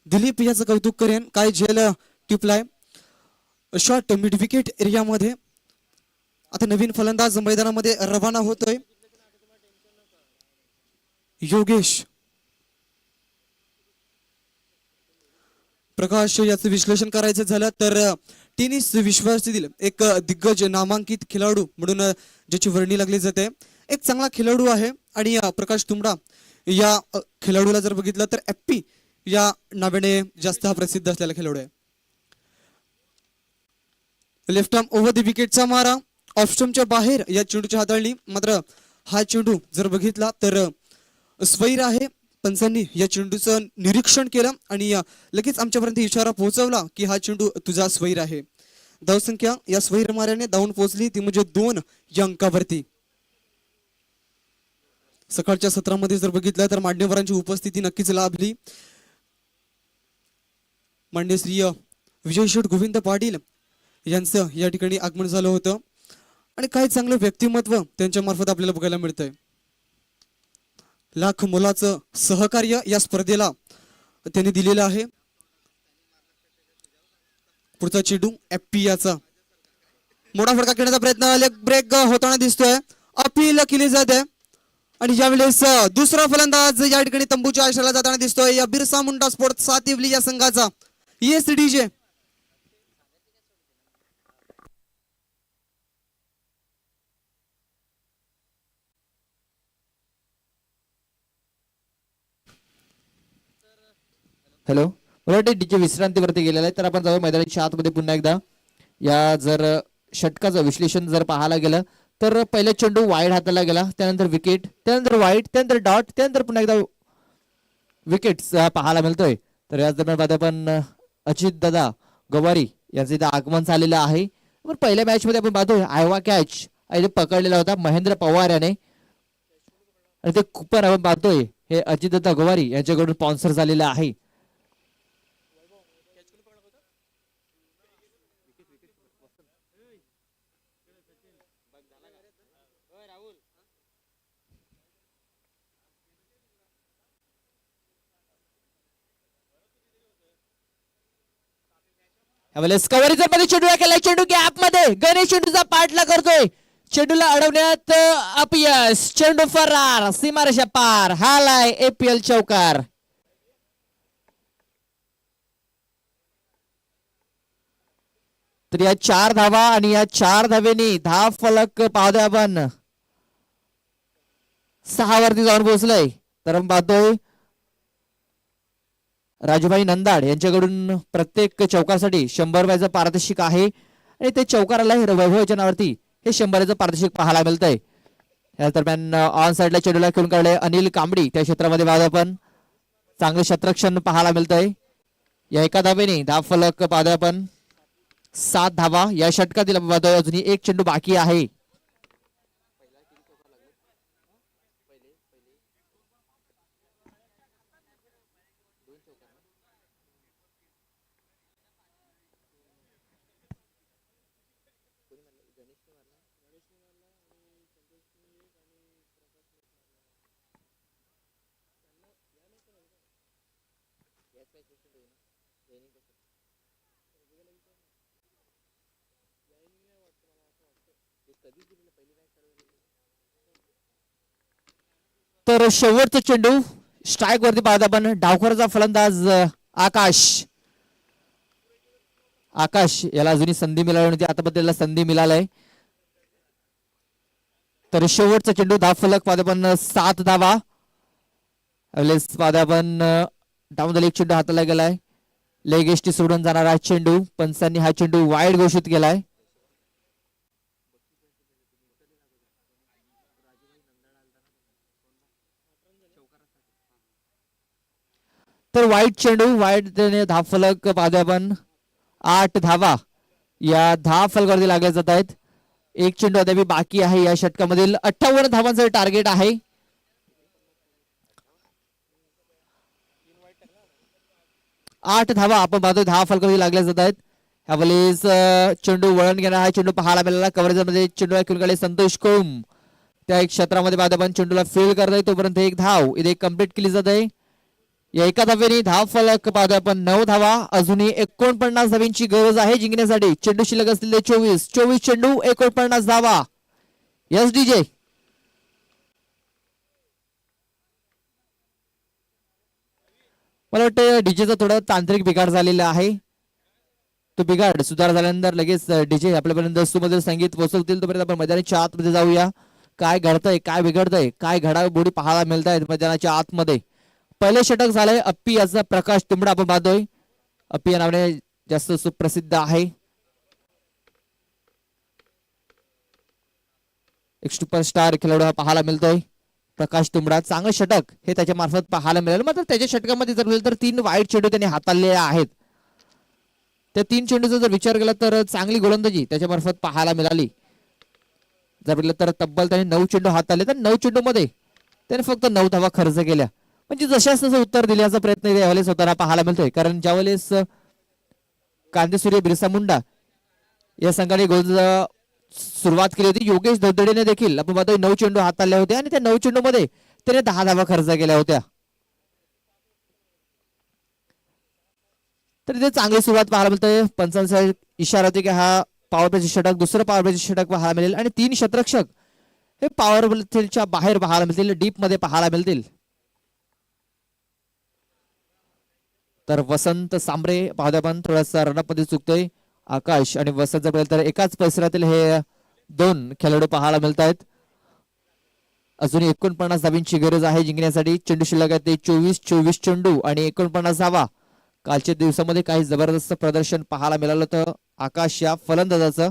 दिलीप याचं कौतुक करेन, काय झेल टिपलाय. शॉट मिड विकेट एरियामध्ये. आता नवीन फलंदाज मैदानामध्ये रवाना होतोय. योगेश. प्रकाश, याचं विश्लेषण करायचं झालं तर टेनिस विश्वातील एक दिग्गज नामांकित खेळाडू म्हणून ज्याची वर्णी लागली जाते. एक चांगला खेळाडू आहे आणि प्रकाश तुंबडा या खेळाडूला जर बघितलं तर एप्पी या नावाने जास्त हा प्रसिद्ध असलेला खेळाडू आहे. लेफ्ट आर्म ओव्हर द विकेटचा मारा ऑफ स्टंपच्या बाहेर या चेंडूची हाताळणी. मात्र हा चेंडू जर बघितला तर स्वैर आहे. पंचांनी या चेंडूचं निरीक्षण केलं आणि लगेच आमच्यापर्यंत इशारा पोहोचवला की हा चेंडू तुझा स्वैर आहे. धावसंख्या या स्वैर माऱ्याने धावून पोहोचली ती म्हणजे 2 या अंकावरती. सकाळच्या सत्रामध्ये जर बघितलं तर मान्यवरांची उपस्थिती नक्कीच लाभली. मान्य श्री विजय शेठ गोविंद पाटील यांचं या ठिकाणी आगमन झालं होतं आणि काय चांगलं व्यक्तिमत्व त्यांच्या मार्फत आपल्याला बघायला मिळतंय. लाख मोलाचं सहकार्य या स्पर्धेला त्यांनी दिलेलं आहे. पुढचा चेंडू एप्पी याचा मोठा फटका खेळण्याचा प्रयत्न लेग ब्रेक होताना दिसतोय. अपील केली जाते आणि ज्यावेळेस दुसरा फलंदाज या ठिकाणी तंबूच्या आश्रयाला जाताना दिसतोय या बिरसा मुंडा स्पोर्ट सातिवली या संघाचा येस डीजे. हॅलो, मला वाटतं डीजे विश्रांतीवरती गेलेला आहे, तर आपण जाऊ मैदानाच्या आतमध्ये पुन्हा एकदा. या जर षटकाचं विश्लेषण जर पाहायला गेलं तर पहिला चेंडू वाईड हाताला गेला, त्यानंतर विकेट, त्यानंतर वाईड, त्यानंतर डॉट, त्यानंतर पुन्हा एकदा विकेट पाहायला मिळतोय. तर याच दरम्यान आपण अजित दादा गवारी यांचं इथं आगमन झालेलं आहे. पण पहिल्या मॅच मध्ये आपण पाहतोय आयवा कॅच पकडलेला होता महेंद्र पवार याने आणि ते कुपर आपण पाहतोय हे अजित दादा गवारी यांच्याकडून स्पॉन्सर झालेलं आहे. कव्हरीचा मध्ये चेंडू केलाय, चेंडू गॅप मध्ये गणेश चेंडूचा पाठला करतोय, चेंडूला अडवण्यात अपयश, चेंडू फरार, सीमारेषा पार, हालाय एपीएल चौकार. तर या 4 धावा आणि या 4 धावेनी धाव फलक पाहतोय आपण 6 वरती जाऊन पोहोचलोय. तर आपण पाहतोय राजूभाई नंदाड यांच्याकडून प्रत्येक चौकासाठी 100 रुपयाचं पारितोषिक आहे आणि ते चौकाराला वैभवच्या नावावरती हे 100 पारितोषिक पाहायला मिळतंय. या दरम्यान ऑन साइडला चेंडूला खेळून काढले अनिल कांबडी, त्या क्षेत्रामध्ये बाद आपण चांगलं क्षेत्ररक्षण पाहायला मिळतंय. या एका धावेने धाव फलक पाहतोय आपण 7 धावा या षटकातील पाहतोय. अजूनही एक चेंडू बाकी आहे. तर शेवटचा चेंडू स्ट्राईक वरती पाहत आपण डावखोराचा फलंदाज आकाश. आकाश याला अजूनही संधी मिळाली नव्हती, आता त्याला संधी मिळालाय. तर शेवटचा चेंडू धाव फलक पाहत आपण 7 धावा. पाहत आपण डाऊन एक चेंडू हाताला गेलाय, लेग एसटी सोडून जाणारा चेंडू, पंचांनी हा चेंडू वाईड घोषित केलाय. तर वाईट चेंडू, वाईट धाव फलक पाहतोय आपण 8 धावा या धाव फलकावरती लागले जात आहेत. एक चेंडू अद्याप बाकी आहे. या षटकामधील 58 धावांचं टार्गेट आहे. आठ धावा आपण पाहतोय धाव फलकावरती लागल्या जात आहेत. ह्यावेळेस चेंडू वळण घेणार हा चेंडू पाहायला मिळाला. कव्हरेजमध्ये चेंडूला खेळून काढले संतोष कोम, त्या एक क्षेत्रामध्ये पाहतो आपण चेंडूला फेल करताय. तोपर्यंत एक धाव इथे कंप्लीट केली जात आहे. या एका धावेने धाव फलक पाहतोय आपण 9 धावा. अजूनही 49 धावांची गरज आहे जिंकण्यासाठी. चेंडू शिल्लक असलेले 24 चेंडू 49 धावा. Yes DJ. मला वाटतं डीजेचा थोडा तांत्रिक बिघाड झालेला आहे. तो बिघाड सुधार झाल्यानंतर लगेच डीजे आपल्यापर्यंत सुमधुर संगीत पोहोचवतील. तोपर्यंत आपण मैदानाच्या आतमध्ये जाऊया. काय घडतंय, काय बिघडतंय, काय घडामोडी पाहायला मिळत आहेत मैदानाच्या आतमध्ये. पहिले षटक झालंय अप्पी याचा प्रकाश तुंबडा आपण पाहतोय. अप्पी या नावाने जास्त सुप्रसिद्ध आहे. एक सुपरस्टार खेळाडू हा पाहायला मिळतोय प्रकाश तुंबडा. चांगलं षटक हे त्याच्या मार्फत पाहायला मिळेल. मात्र त्याच्या षटकामध्ये जर बोललं तर 3 वाईट चेंडू त्यांनी हाताळलेले आहेत. त्या 3 चेंडूचा जर विचार केला तर चांगली गोलंदाजी त्याच्या मार्फत पाहायला मिळाली. जर बोललं तर तब्बल त्याने 9 चेंडू हाताळले तर 9 चेंडू मध्ये त्याने फक्त 9 धावा खर्च केल्या. म्हणजे जशाच तसं उत्तर दिल्याचा प्रयत्न यावेळेस होताना पाहायला मिळतोय. कारण ज्यावेळेस कांदेसूर्य बिरसा मुंडा या संघाने गोल सुरुवात केली होती, योगेश धोदडेने देखील आपण पाहतोय 9 चेंडू हाताळले होते आणि त्या 9 चेंडू मध्ये त्याने 10 धावा खर्च केल्या होत्या. तर इथे चांगली सुरुवात पाहायला मिळते. पंचांचा इशारा होते की हा पॉवर प्लेचे षटक, दुसरं पॉवर प्लेचे षटक पाहायला मिळेल आणि 3 शतरक्षक हे पॉवर प्लेच्या बाहेर पाहायला मिळतील, डीप मध्ये पाहायला मिळतील. तर वसंत सांबरे पाहतोय आपण थोडासा रनअप मध्ये चुकतोय. आकाश आणि वसंत जर तर एकाच परिसरातील हे 2 खेळाडू पाहायला मिळत आहेत. अजून 49 धावींची गरज आहे जिंकण्यासाठी. चेंडू शिल्लक आहे ते 24 चेंडू आणि 49 धावा. कालच्या दिवसामध्ये काही जबरदस्त प्रदर्शन पाहायला मिळालं होतं आकाश या फलंदाजाचं.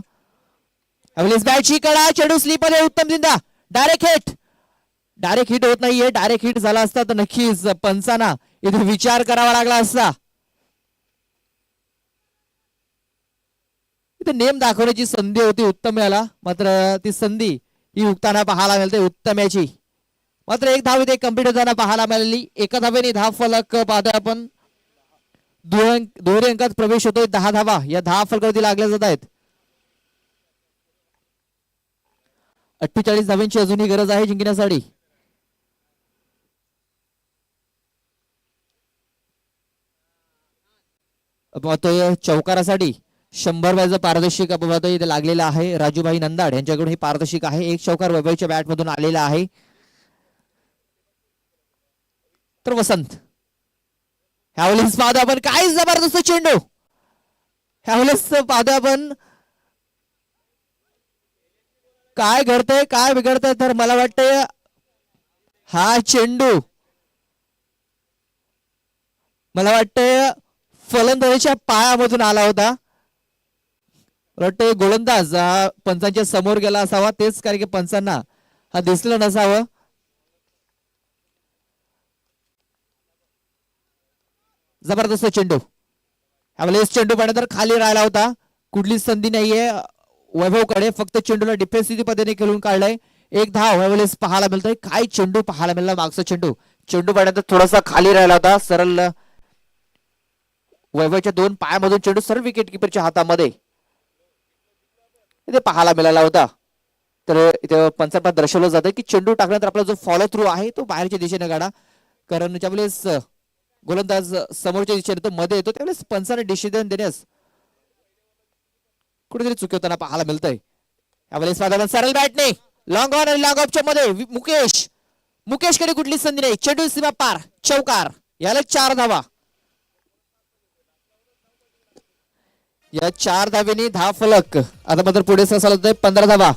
बॅटची कडा, चेंडू स्लिप मध्ये उत्तम जिंदा, डायरेक्ट हिट होत नाहीये. डायरेक्ट हिट झाला असता तर नक्कीच पंचांना इथे विचार करावा लागला असता. इथे नेम दाखवण्याची संधी होती उत्तम याला, मात्र ती संधी ही हुकताना पाहायला मिळते उत्तम्याची. मात्र 1 धाव इथे कंप्लीट होताना पाहायला मिळाली. एका धावेने धाव फलक पाहतोय आपण. दुहेरी अंकात प्रवेश होतोय. 10 धावा या 10 फलकावरती लागल्या जात आहेत. 48 धाव्यांची अजूनही गरज आहे जिंकण्यासाठी. पाहतोय चौकारासाठी 100 वयाचं पारदर्शक आपण पाहतोय इथे लागलेला आहे. राजूभाई नंदाड यांच्याकडून हे पारदर्शक आहे. 1 चौकार वैभवच्या बॅट मधून आलेला आहे. तर वसंत ह्यावेळेस पाहतो आपण काय जबरदस्त चेंडू. ह्यावेळेस पाहतो आपण काय घडतंय, काय बिघडतंय. तर मला वाटतंय हा चेंडू मला वाटतंय फलंदाजाच्या पायामधून आला होता. वाटतंय गोलंदाज पंचांच्या समोर गेला असावा, तेच कारण की पंचांना हा दिसलं नसावं. जबरदस्त चेंडू. यावेळेस चेंडू पाण्यानंतर खाली राहिला होता. कुठलीच संधी नाहीये वैभवकडे, फक्त चेंडूला डिफेन्सिव्ह पद्धतीने खेळून काढलाय. 1 धाव यावेळेस पाहायला मिळतोय. काय चेंडू पाहायला मिळाला मागचा चेंडू. चेंडू पाण्यानंतर थोडासा खाली राहिला होता. सरळ वैभवच्या 2 पायामधून चेंडू सरळ विकेट किपरच्या हातामध्ये इथे पाहायला मिळाला होता. तर इथे पंचांना दर्शवलं जातं की चेंडू टाकल्यानंतर आपला जो फॉलो थ्रू आहे तो बाहेरच्या दिशेने काढा. कारण ज्यावेळेस गोलंदाज समोरच्या दिशेने तो मध्ये येतो त्यावेळेस पंचाने डिसिजन देण्यास कुठेतरी चुकवताना पाहायला मिळतंय. यावेळेस सरळ बॅटने लॉंग ऑन आणि लॉंग ऑफच्या मध्ये मुकेशकडे कुठलीच संधी नाही. चेंडू सीमा पार, चौकार. याला 4 धावा. या 4 धावेने 10 फलक. आता मात्र पुढे चालत होतोय 15 धावा.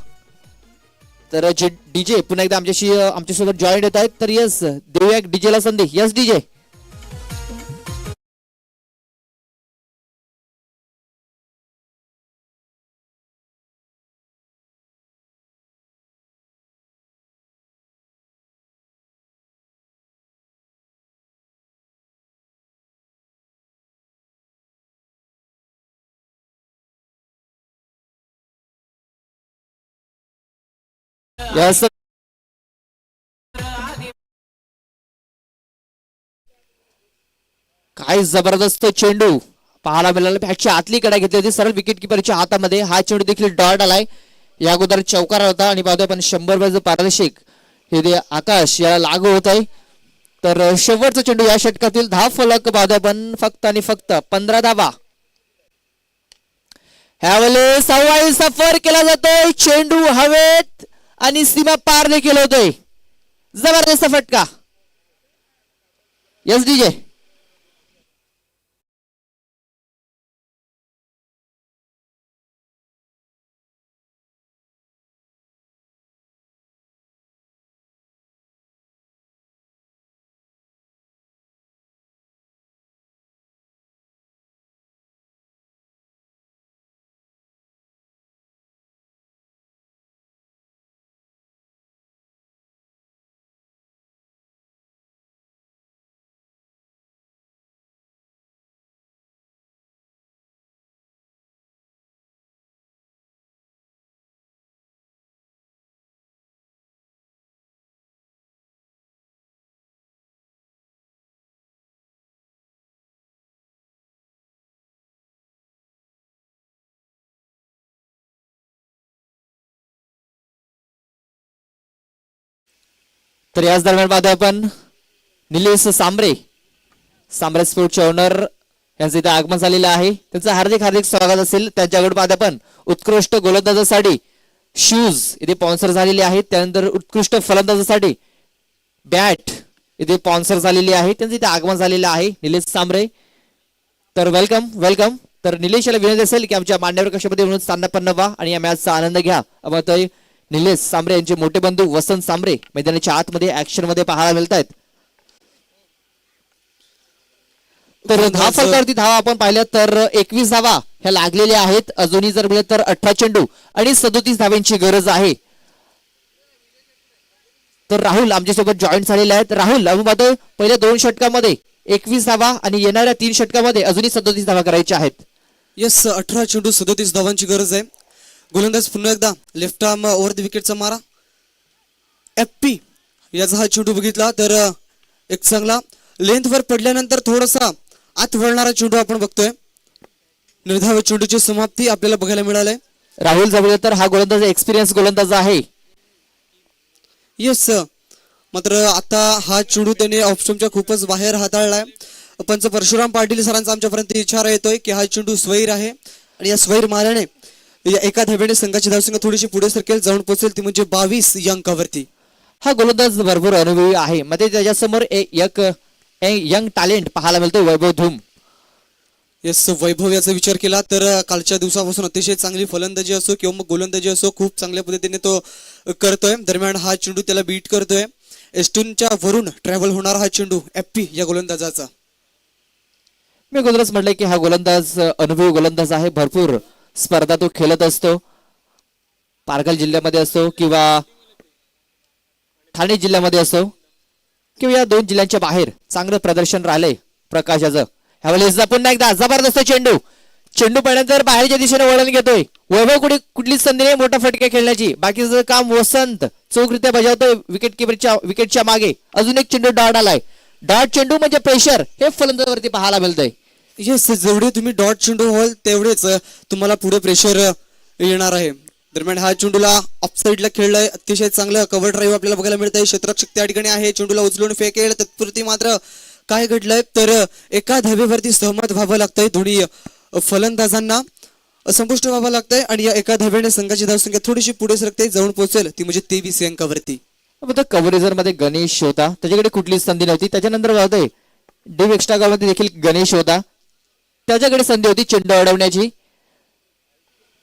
तर डीजे पुन्हा एकदा आमच्यासोबत जॉईन होत आहेत. तर यस देऊया डीजेला संधी. Yes DJ. यस काय जबरदस्त चेंडू पाहायला मिळाला. बॅटची आतली कडा घेतली होती सरळ विकेट किपरच्या हातामध्ये. हा चेंडू देखील डॉट आलाय. या अगोदर चौकार होता आणि पाहतोय पण 100 वयाचं पारदर्शक हे ते आकाश याला लागू होत आहे. तर शेवटचा चेंडू या षटकातील 10 फलक पाहतोय पण फक्त आणि फक्त 15 धावा. ह्यावेळेस हवाई सफर केला जातोय. चेंडू हवेत आणि सीमा पार देखील होतोय. जबरदस्त फटका. Yes DJ. तर याच दरम्यान पाहतोय आपण निलेश सांबरे स्पोर्टचे ओनर यांचं इथे आगमन झालेलं आहे. त्यांचं हार्दिक हार्दिक स्वागत असेल. त्यांच्याकडून पाहतोय आपण उत्कृष्ट गोलंदाजासाठी शूज इथे स्पॉन्सर झालेले आहेत. त्यानंतर उत्कृष्ट फलंदाजासाठी बॅट इथे स्पॉन्सर झालेली आहे. त्यांचं इथे आगमन झालेलं आहे निलेश सांबरे. तर वेलकम. तर निलेश याला विनंती असेल की आमच्या मान्यवर कक्षामध्ये म्हणून स्थानापन्न व्हा आणि या मॅचचा आनंद घ्या. आपण निलेश सांबरे यांचे मोठे बंधू वसंत सांबरे मैदानाच्या आतमध्ये ऍक्शन मध्ये पाहायला मिळत आहेत. तर धाव फलकावरती धावा आपण पाहिल्या तर 21 धावा ह्या लागलेल्या आहेत. अजूनही जर मिळत तर 18 चेंडू आणि 37 धाव्यांची गरज आहे. तर राहुल आमच्यासोबत जॉईन झालेले आहेत. राहुल आपण पाहतोय पहिल्या 2 षटकामध्ये 21 धावा आणि येणाऱ्या 3 षटकामध्ये अजूनही 37 धावा करायच्या आहेत. येस 18 चेंडू 37 धावांची गरज आहे. गोलंदाज पुन्हा एकदा लेफ्ट आर्म ओव्हर द विकेटचा मारा. FP याचा हा चेंडू बघितला तर एक चांगला लेंथवर पडल्यानंतर थोडासा आत वळणारा चेंडू आपण बघतोय. निर्धाव चेंडूची समाप्ती आपल्याला बघायला मिळालंय. राहुल जवळ तर हा गोलंदाज एक्सपिरियन्स गोलंदाज आहे. येस मात्र आता हा चेंडू त्याने ऑप्शनच्या खूपच बाहेर हाताळलाय. पंच परशुराम पाटील सरांचा आमच्यापर्यंत इशारा येतोय की हा चेंडू स्वैर आहे आणि या स्वैर मारल्याने या एका धाब्याने संघाची धावसंख्या थोडीशी पुढे सरकेल, जाऊन पोहोचेल ती म्हणजे 22 या अंकावरती. हा गोलंदाज भरपूर अनुभवी आहे. मध्ये त्याच्यासमोर एक यंग टॅलेंट पाहायला मिळतोय वैभव धूम. येस वैभव याचा विचार केला तर कालच्या दिवसापासून अतिशय चांगली फलंदाजी असो किंवा मग गोलंदाजी असो खूप चांगल्या पद्धतीने तो करतोय. दरम्यान हा चेंडू त्याला बीट करतोय. एस्टूनच्या वरून ट्रॅव्हल होणारा हा चेंडू FP या गोलंदाजाचा. मी अगोदरच म्हटलंय की हा गोलंदाज अनुभवी गोलंदाज आहे. भरपूर स्पर्धा तो खेळत असतो. पालघर जिल्ह्यामध्ये असो किंवा ठाणे जिल्ह्यामध्ये असो किंवा या 2 जिल्ह्यांच्या बाहेर चांगलं प्रदर्शन राहिलंय प्रकाशाचं. ह्यावेळेस पुन्हा एकदा जबरदस्त चेंडू पडल्यानंतर बाहेरच्या दिशेने वळण घेतोय. वैभव कुठलीच संधी नाही मोठा फटका खेळण्याची. बाकीचं काम वसंत चोखरित्या बजावतोय विकेटच्या मागे. अजून एक चेंडू डॉट आलाय. डॉट चेंडू म्हणजे प्रेशर हे फलंदाजावरती पाहायला मिळतंय. येस जेवढे तुम्ही डॉट चेंडू व्हाल तेवढेच तुम्हाला पुढे प्रेशर येणार आहे. दरम्यान हा चेंडूला ऑफसाईडला खेळलाय. अतिशय चांगलं कव्हर ड्राईव्ह आपल्याला बघायला मिळत आहे. क्षेत्ररक्षक त्या ठिकाणी आहे. चेंडूला उचलून फेकेल. तत्पुरती मात्र काय घडलंय तर एका धाब्यावरती सहमत व्हावं लागतंय. दोन्ही फलंदाजांना संपुष्ट व्हावं लागतंय आणि या एका धाब्याने संघाची धावसंख्या थोडीशी पुढे सरकते, जाऊन पोहोचेल ती म्हणजे 23 अंकावरती. कव्हरेजर मध्ये गणेश होता. त्याच्याकडे कुठलीच संधी नव्हती. त्याच्यानंतर काय होतंय डीप एक्स्ट्रा मध्ये देखील गणेश होता. त्याच्याकडे संधी होती चेंडू अडवण्याची.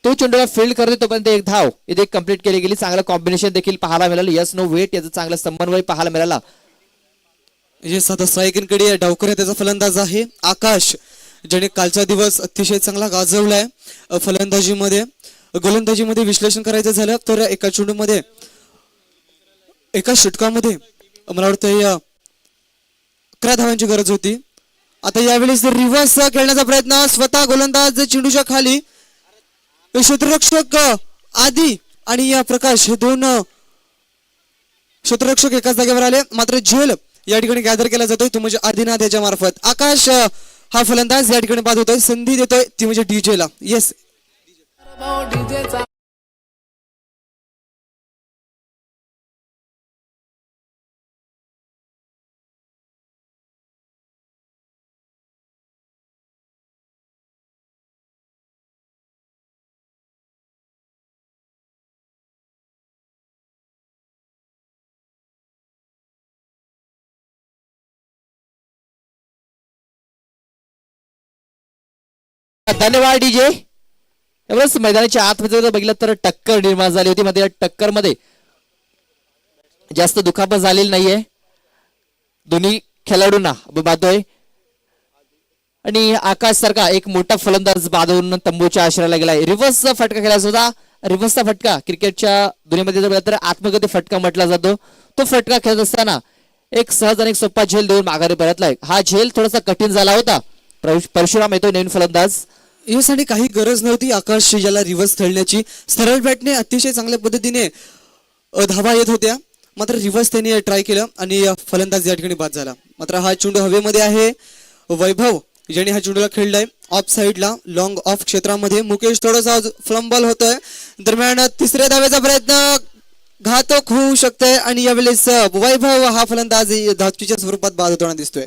तो चेंडूला फील्ड करते तोपर्यंत एक धाव इथे कंप्लीट केली गेली. चांगलं कॉम्बिनेशन देखील पाहायला मिळालं. यस नो वेट याचा चांगला समन्वय पाहायला मिळाला. हे साधा स्ट्रायकरकडे डावकर त्याचा फलंदाज आहे आकाश, ज्याने कालचा दिवस अतिशय चांगला गाजवलाय फलंदाजीमध्ये. गोलंदाजीमध्ये विश्लेषण करायचं झालं तर एका चेंडूमध्ये एका षटकामध्ये मला वाटतं 11 धावांची गरज होती. आता यावेळेस रिव्हर्स खेळण्याचा प्रयत्न. स्वतः गोलंदाज चेंडूच्या खाली. क्षेत्ररक्षक आदी आणि या प्रकाश हे 2 क्षेत्ररक्षक एकाच जागेवर आले. मात्र झेल या ठिकाणी गॅदर केला जातोय तो म्हणजे आदिनाथ याच्या मार्फत. आकाश हा फलंदाज या ठिकाणी बाद होतोय. संधी देतोय ती म्हणजे DJ ला. येस धन्यवाद DJ. एवढंच मैदानाच्या आतमध्ये जर बघितलं तर टक्कर निर्माण झाली होती. मध्ये टक्कर मध्ये जास्त दुखापत झालेली नाहीये दोन्ही खेळाडूंना पाहतोय. आणि आकाश सारखा एक मोठा फलंदाज बांधून तंबूच्या आश्रयाला गेलाय. रिव्हर्सचा फटका खेळायचा होता. रिव्हर्सचा फटका क्रिकेटच्या दुनियेमध्ये जर तर आत्मगती फटका म्हटला जातो. तो फटका खेळत असताना एक सहज आणि सोपा झेल देऊन माघारी परतलाय. हा झेल थोडासा कठीण झाला होता. परशुराम येतो नवीन फलंदाज. यासाठी काही गरज नव्हती आकाश याला रिव्हर्स खेळण्याची. सरळ बॅटने अतिशय चांगल्या पद्धतीने धावा येत होत्या. मात्र रिव्हर्स त्यांनी ट्राय केलं आणि फलंदाज या ठिकाणी बाद झाला. मात्र हा चेंडू हवेमध्ये आहे. वैभव ज्याने हा चेंडूला खेळलाय ऑफ साईडला लॉंग ऑफ क्षेत्रामध्ये. मुकेश थोडासा फ्लंबल होतोय. दरम्यान तिसऱ्या धावेचा प्रयत्न घातक होऊ शकतंय आणि यावेळेस वैभव हा फलंदाज धावचीच्या स्वरूपात बाद होताना दिसतोय.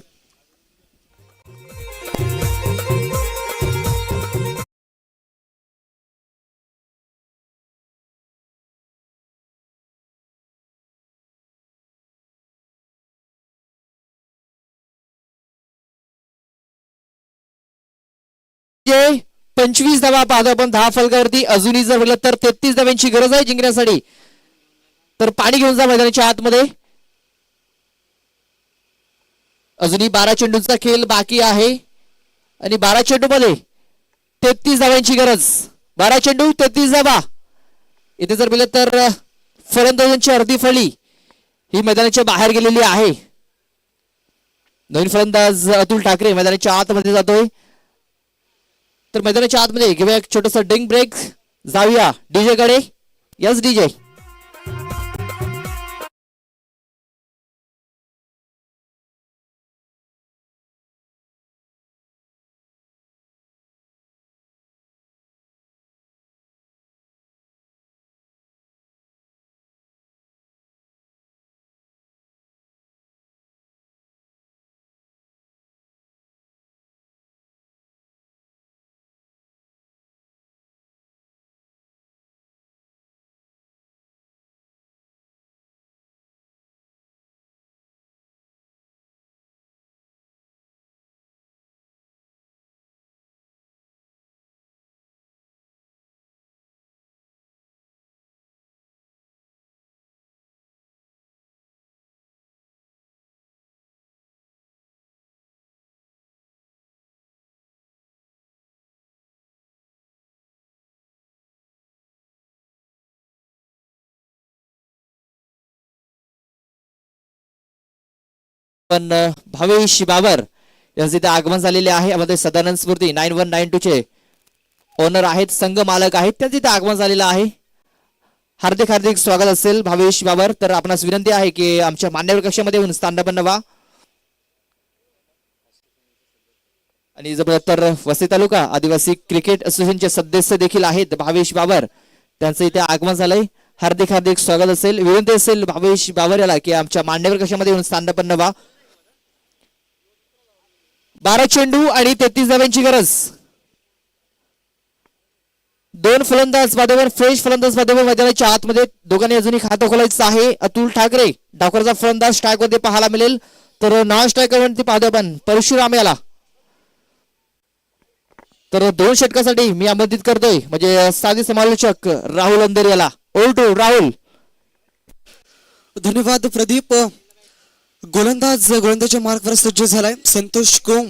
जे 25 धावा पाहतो आपण 10 फलकावरती. अजूनही जर म्हटलं तर 33 धाव्यांची गरज आहे जिंकण्यासाठी. तर पाणी घेऊन जा मैदानाच्या आतमध्ये. अजूनही 12 चेंडूंचा खेळ बाकी आहे आणि 12 चेंडू मध्ये 33 धाव्यांची गरज. 12 चेंडू 33 धावा. इथे जर पाहिलं तर फलंदाजांची अर्धी फळी ही मैदानाच्या बाहेर गेलेली आहे. नवीन फलंदाज अतुल ठाकरे मैदानाच्या आतमध्ये जातोय. तर मैदानाच्या आतमध्ये घेऊया एक छोटासा डिंग ब्रेक. जाऊया डीजे कडे. Yes DJ. पण भावेश बाबर यांचे इथे आगमन झालेले आहे. यामध्ये सदानंद स्फूर्ती 9192 चे ओनर आहेत, संघ मालक आहेत, त्यांचे इथे आगमन झालेलं आहे. हार्दिक हार्दिक स्वागत असेल भावेश बाबर. तर आपणास विनंती आहे की आमच्या मान्यवर कक्षामध्ये येऊन स्थानपन्न व्हा. आणि जर तर वसई तालुका आदिवासी क्रिकेट असोसिएशनचे सदस्य देखील आहेत भावेश बाबर, त्यांचं इथे आगमन झालंय. हार्दिक हार्दिक स्वागत असेल. विनंती असेल भावेश बाबर याला की आमच्या मान्यवर कक्षामध्ये येऊन स्थानपन्न व्हा. 12 चेंडू आणि 33 धाव्यांची गरज. 2 फलंदाज बादेवर, फ्रेश फलंदाज बादेवर मैदानाच्या आतमध्ये. दोघांनी अजूनही खातं खोलायचं आहे. अतुल ठाकरे डावकरचा फलंदाज स्ट्राईक मध्ये पाहायला मिळेल. तर नॉन स्ट्रायकर वरती पाहतो आपण परशुराम याला. तर 2 षटकासाठी मी आमंत्रित करतोय म्हणजे साधी समालोचक राहुल अंधेर याला. ओल टू राहुल. धन्यवाद प्रदीप. गोलंदाजच्या मार्कवर सज्ज झालाय संतोष कोम.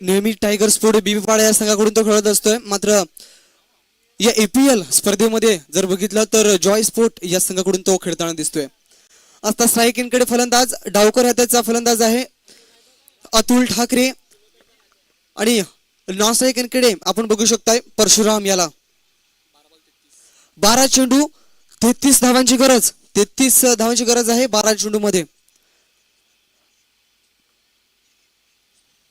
नेहमी टायगर स्पोर्ट बीबीपाडा या संघाकडून तो खेळत असतोय. मात्र या APL स्पर्धेमध्ये जर बघितलं तर जॉय स्पोर्ट या संघाकडून तो खेळताना दिसतोय. आता स्ट्राईक इनकडे फलंदाज डावकर हाताचा फलंदाज आहे अतुल ठाकरे आणि नॉन स्ट्राईक इनकडे आपण बघू शकताय परशुराम याला. 12 चेंडू 33 धावांची गरज. 33 धावांची गरज आहे 12 चेंडू मध्ये.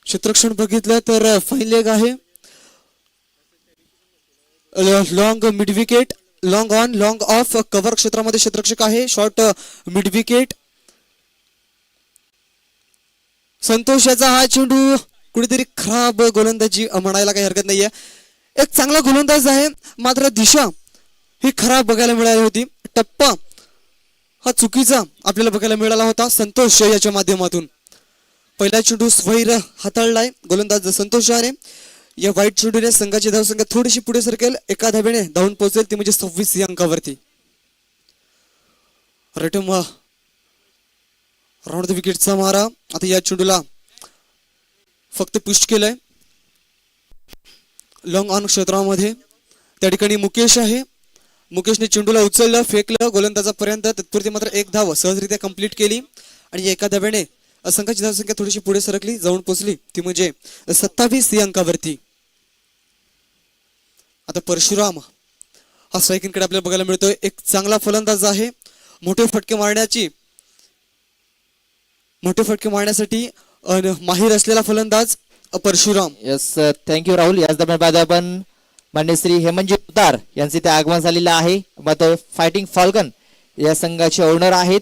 क्षेत्ररक्षण बघितलं तर फाईन लेग आहे. Long mid wicket, long on long of cover क्षेत्रामध्ये क्षेत्ररक्षक आहे. Short mid wicket. संतोष याचा हा चेंडू कुठेतरी खराब गोलंदाजी म्हणायला काही हरकत नाहीये. एक चांगला गोलंदाज आहे मात्र दिशा ही खराब बघायला मिळाली होती. टप्पा हा चुकीचा आपल्याला बघायला मिळाला होता संतोष याच्या माध्यमातून. पहिला चेंडू स्वैर हाताळलाय गोलंदाज संतोष याने. या वाईट चेंडूने संघाची धावसंख्या थोडीशी पुढे सरकेल. एका धावेने धावून पोहोचेल ती म्हणजे 26 या अंकावरती. रिटर्न राऊंड द विकेटचा मारा. आता या चेंडूला फक्त पुश केलंय लॉंग ऑन क्षेत्रामध्ये. त्या ठिकाणी मुकेश आहे. मुकेशने चेंडूला उचललं, फेकलं गोलंदाजापर्यंत. तत्पुरती मात्र एक धाव सहजरित्या कंप्लीट केली आणि एका धावेने संघाची धावसंख्या थोडीशी पुढे सरकली, जाऊन पोहोचली ती म्हणजे 27 या अंकावरती. आता परशुराम हा स्ट्रायकिंगकडे आपल्याला बघायला मिळतोय. एक चांगला फलंदाज आहे. मोठे फटके मारण्यासाठी माहीर असलेला फलंदाज परशुराम. Yes thank you Rahul. याच दरम्यान पाहतो आपण मान्य श्री हेमंतजी उतार यांचे ते आगमन झालेलं आहे. मात्र फायटिंग फॉल्कन या संघाचे ओनर आहेत,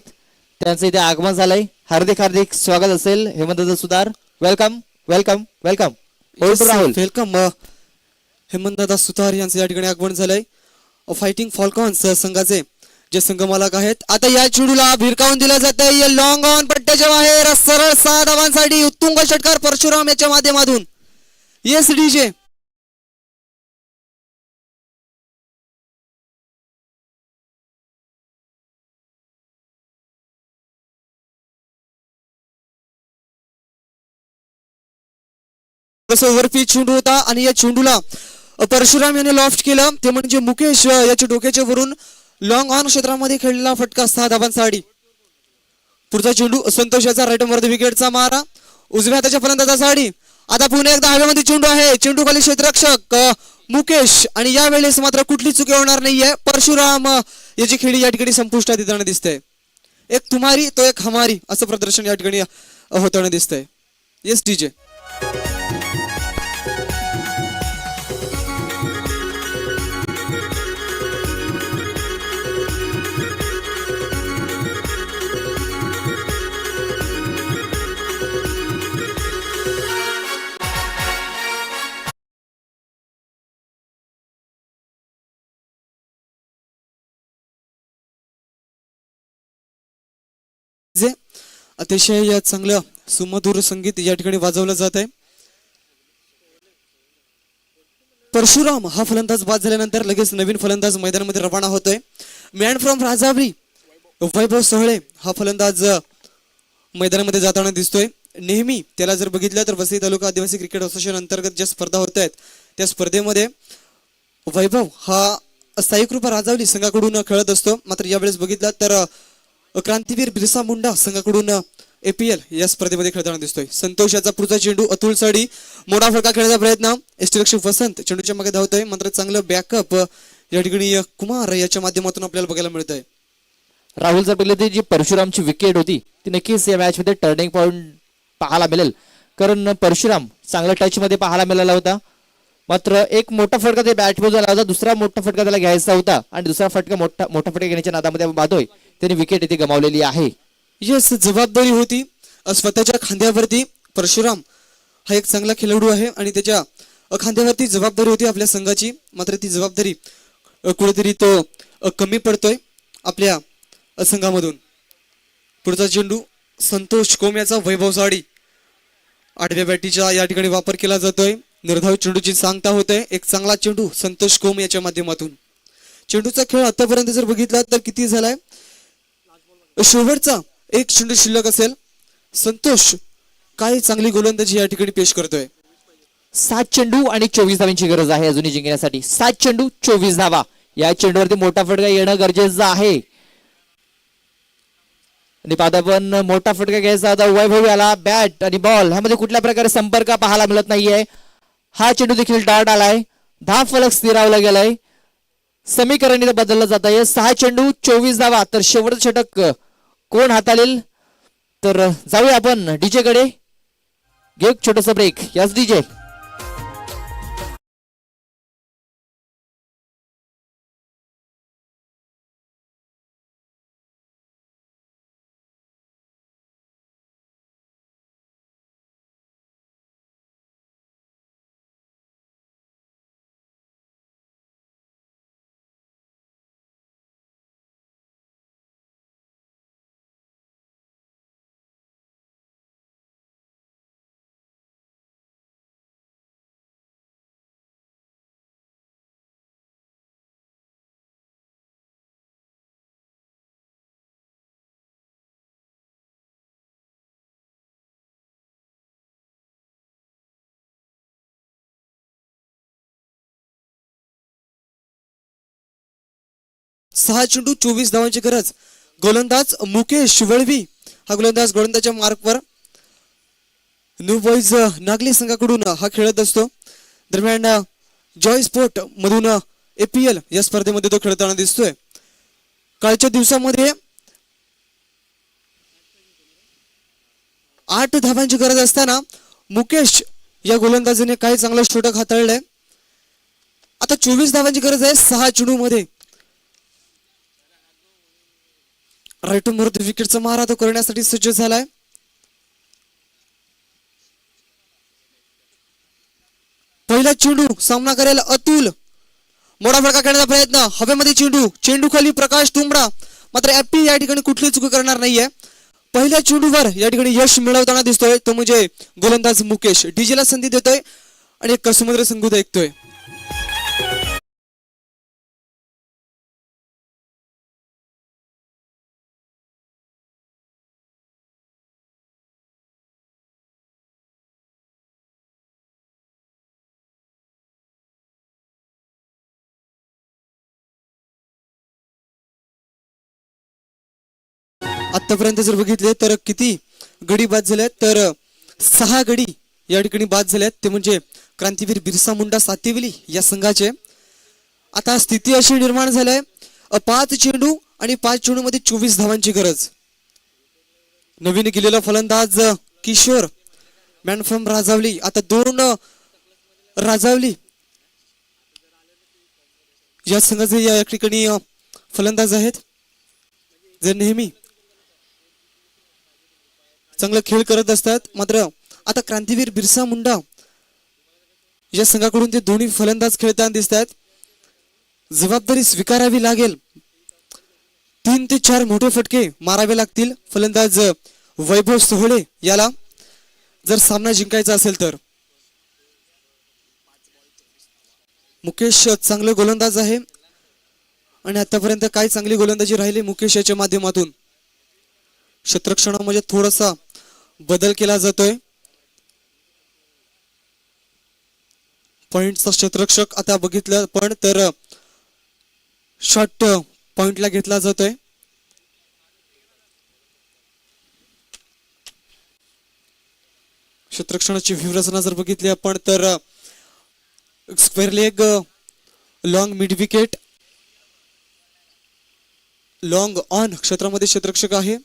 त्यांचं इथे आगमन झालंय. हार्दिक हार्दिक स्वागत असेल Hemant Sutar. Welcome welcome welcome. Rahul welcome. हेमंतदादा सुतार यांचं या ठिकाणी आगमन झालंय. फायटिंग फॉल्कॉन्स संघाचे जे संघ मालक आहेत. आता या चेंडूला भिरकावून दिलं जातंय या लॉंग ऑन पट्ट्याच्या बाहेर. सरळ 6 धावांसाठी उत्तुंग षटकार परशुराम याच्या माध्यमातून. Yes DJ. ओव्हरपिच चेंडू होता आणि या चेंडूला परशुराम याने लॉफ्ट केलं, ते म्हणजे मुकेश याच्या डोक्याच्या वरून लॉंग ऑन क्षेत्रामध्ये खेळलेला फटका 6 धावांसाठी. पुढचा चेंडू संतोष याचा राईट मध्ये विकेटचा मारा उजव्या हाताच्या फलंदाजासाठी. आता पुन्हा एकदा हवेमध्ये चेंडू आहे, चेंडू खाली क्षेत्ररक्षक मुकेश आणि यावेळेस मात्र कुठली चुकी होणार नाहीये. परशुराम याची खेळी या ठिकाणी संपुष्टात येताना दिसते. एक तुम्हारी तो एक हमारी असं प्रदर्शन या ठिकाणी होताना दिसतंय. Yes DJ. जे अतिशय चांगलं सुमधुर संगीत या ठिकाणी वाजवलं जात आहे. परशुराम हा फलंदाज बाद झाल्यानंतर लगेच नवीन फलंदाज मैदानामध्ये रवाना होतोय. मॅन फ्रॉम राजावरी वैभव सोहळे हा फलंदाज मैदानामध्ये जाताना दिसतोय. नेहमी त्याला जर बघितलं तर वसई तालुका आदिवासी क्रिकेट असोसिएशन अंतर्गत ज्या स्पर्धा होत आहेत त्या स्पर्धेमध्ये वैभव हा स्थायी कृपा राजावली संघाकडून खेळत असतो. मात्र यावेळेस बघितलं तर क्रांतीवीर बिरसा मुंडा संघाकडून APL या स्पर्धेमध्ये खेळताना दिसतोय. संतोष याचा पुढचा चेंडू अतुल साडी मोठा फटका खेळण्याचा प्रयत्न. यष्टीरक्षक वसंत चेंडूच्या मागे धावतोय, मात्र चांगलं बॅकअप या ठिकाणी कुमार याच्या माध्यमातून आपल्याला बघायला मिळतंय. राहुलचा पहिले ती जी परशुरामची विकेट होती ती नक्कीच या मॅच मध्ये टर्निंग पॉइंट पाहायला मिळेल, कारण परशुराम चांगला टच मध्ये पाहायला मिळाला होता. मात्र एक मोठा फटका ते बॅट मध्ये आला होता, दुसरा मोठा फटका त्याला घ्यायचा होता आणि दुसरा फटका मोठा फटका घेण्याच्या नादामध्ये बाधोय त्याने विकेट इथे गमावलेली आहे. येस, जबाबदारी होती स्वतःच्या खांद्यावरती. परशुराम हा एक चांगला खेळाडू आहे आणि त्याच्या खांद्यावरती जबाबदारी होती आपल्या संघाची. मात्र ती जबाबदारी कुठेतरी तो कमी पडतोय आपल्या संघामधून. पुढचा चेंडू संतोष कोम्याचा वैभव साडी आडव्या बॅटीचा या ठिकाणी वापर केला जातोय. निर्धाव चेंडूची सांगता होते. एक चांगला चेंडू संतोष कोम याच्या माध्यमातून. चेंडूचा खेळ आतापर्यंत जर बघितला तर किती झालाय, शेवटचा एक चेंडू शिल्लक असेल. संतोष काय चांगली गोलंदाजी या ठिकाणी पेश करतोय. 7 चेंडू आणि 24 धावांची गरज आहे अजूनही जिंकण्यासाठी. 7 चेंडू 24 धावा. या चेंडूवरती मोठा फटका येणं गरजेचं आहे आणि पाहता पण मोठा फटका घ्यायचा होता. वैभव याला बॅट आणि बॉल ह्यामध्ये कुठल्या प्रकारे संपर्क पाहायला मिळत नाहीये. हा चेंडू देखील डार्ट आलाय, धाव फलक स्थिरावला गेलाय, समीकरण इथं बदललं जात आहे. 6 चेंडू 24 धावा. तर शेवटचं षटक कोण हाताळेल, तर जाऊया आपण डीजे कडे. घेऊ एक छोटंसं ब्रेक. Yes DJ. सहा चेंडू 24 धावांची गरज. गोलंदाज मुकेश वळवी हा गोलंदाजच्या मार्कवर न्यू बॉईज नागली संघाकडून हा खेळत असतो. दरम्यान जॉय स्पोर्ट मधून APL या स्पर्धेमध्ये तो खेळताना दिसतोय. कालच्या दिवसामध्ये 8 धावांची गरज असताना मुकेश या गोलंदाजीने काही चांगलं षटक हाताळलंय. आता 24 धावांची गरज आहे 6 चेंडू मध्ये. राईट वरती विकेटचा मारा तो करण्यासाठी सज्ज झालाय. पहिला चेंडू सामना करेल अतुल. मोठा फटका करण्याचा प्रयत्न, हवेमध्ये चेंडू, चेंडू खाली प्रकाश तुंबडा. मात्र ऍपी या ठिकाणी कुठली चुकी करणार नाहीये. पहिल्या चेंडूवर या ठिकाणी यश मिळवताना दिसतोय तो म्हणजे गोलंदाज मुकेश. डीजेला संधी देतोय आणि एक समुद्र संगीत ऐकतोय. आतापर्यंत जर बघितले तर किती गडी बाद झाल्यात, तर 6 गडी या ठिकाणी बाद झाल्यात. ते म्हणजे क्रांतीवीर बिरसा मुंडा सातेवली या संघाचे. आता स्थिती अशी निर्माण झाली आहे, 5 चेंडू आणि 5 चेंडू मध्ये 24 धावांची गरज. नवीन गेलेला फलंदाज किशोर मॅन फ्रॉम राजावली. आता 2 राजावली या संघाचे या ठिकाणी फलंदाज आहेत, जे नेहमी चांगला खेळ करत असतात. मात्र आता क्रांतीवीर बिरसा मुंडा या संघाकडून ते दोन्ही फलंदाज खेळताना दिसतात. जबाबदारी स्वीकारावी लागेल. 3 ते 4 मोठे फटके मारावे लागतील फलंदाज वैभव सोहळे याला, जर सामना जिंकायचा असेल तर. मुकेश चांगले गोलंदाज आहे आणि आतापर्यंत काय चांगली गोलंदाजी राहिली मुकेश याच्या माध्यमातून. क्षेत्ररक्षणामध्ये थोडासा बदल केला जातोय. पॉइंटचा क्षेत्ररक्षक आता बघितलं पण तर शॉट पॉइंटला घेतला जातोय. क्षेत्ररक्षणाची व्यूहरचना जर बघितली आपण तर square leg, long mid wicket, long on क्षेत्रामध्ये क्षेत्ररक्षक आहे,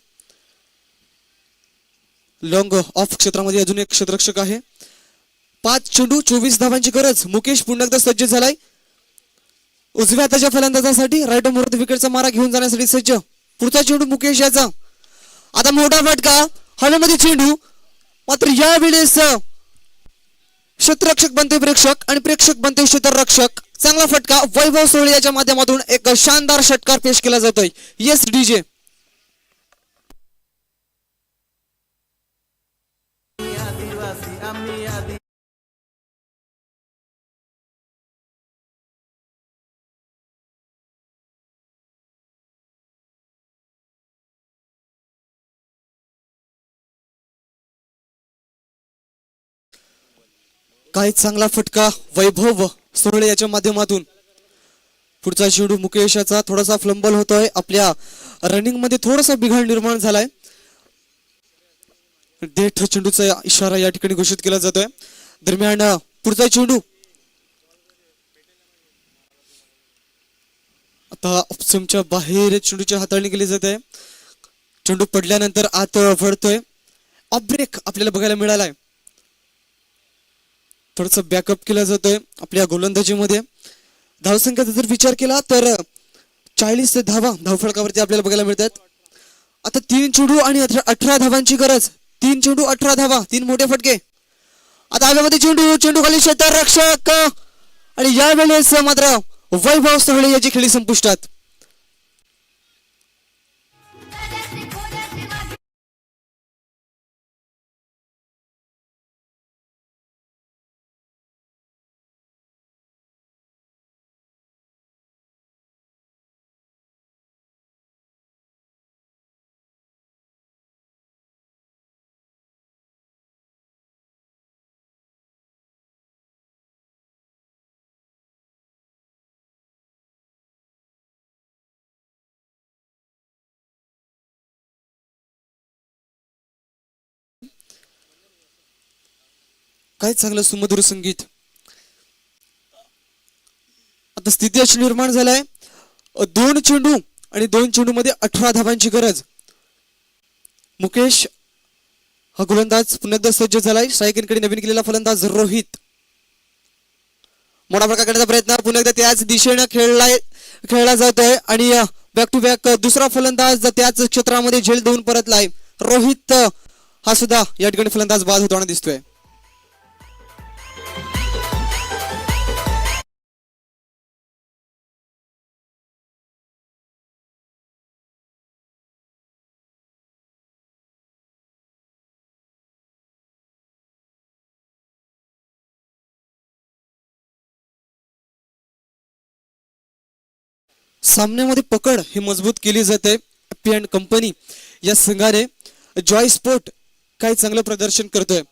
लॉंग ऑफ क्षेत्रामध्ये अजून एक क्षेत्ररक्षक आहे. 5 चेंडू 24 धावांची गरज. मुकेश पुन्हा एकदा सज्ज झालाय उजव्या हाताच्या फलंदाजासाठी. राईट मोर विकेटचा मारा घेऊन जाण्यासाठी सज्ज. पुढचा चेंडू मुकेश याचा. आता मोठा फटका, हवेमध्ये चेंडू. मात्र यावेळेस क्षेत्ररक्षक बनते प्रेक्षक आणि प्रेक्षक बनते क्षेत्ररक्षक. चांगला फटका वैभव सोहळे याच्या माध्यमातून एक शानदार षटकार पेश केला जातोय. Yes DJ. काय चांगला फटका वैभव सोहळे याच्या माध्यमातून. पुढचा चेंडू मुकेश याचा. थोडासा फ्लंबल होतोय, आपल्या रनिंग मध्ये थोडासा बिघाड निर्माण झालाय. डेथ चेंडूचा इशारा या ठिकाणी घोषित केला जातोय. दरम्यान पुढचा चेंडू आता ऑप्शनच्या बाहेर चेंडूची हाताळणी केली जाते. चेंडू पडल्यानंतर आत वळतोय. ऑफ ब्रेक आपल्याला बघायला मिळालाय. थोडस बॅकअप केला जातोय आपल्या गोलंदाजीमध्ये. धावसंख्येचा जर विचार केला तर 40 धावा धावफलकावरती आपल्याला बघायला मिळतात. आता 3 चेंडू आणि 18 धावांची गरज. 3 चेंडू 18 धावा, 3 मोठे फटके. आता हवेमध्ये चेंडू, चेंडू खाली क्षेत्ररक्षक आणि यावेळेस मात्र वैभव सोहळे याची खेळी संपुष्टात. काय चांगलं सुमधुर संगीत. आता स्थिती अशी निर्माण झालाय, 2 चेंडू आणि 2 चेंडू मध्ये 18 धावांची गरज. मुकेश हा गोलंदाज पुन्हा एकदा सज्ज झालाय. स्ट्रायकरकडे नवीन केलेला फलंदाज रोहित. मोठा फटका करण्याचा प्रयत्न पुन्हा एकदा त्याच दिशेने खेळला जातोय आणि बॅक टू बॅक दुसरा फलंदाज त्याच क्षेत्रामध्ये झेल देऊन परतलाय. रोहित हा सुद्धा या ठिकाणी फलंदाज बाद होताना दिसतोय. सामन्यामध्ये पकड ही मजबूत केली जाते. पी अँड कंपनी या संघाने जॉय स्पोर्ट काही चांगलं प्रदर्शन करतोय.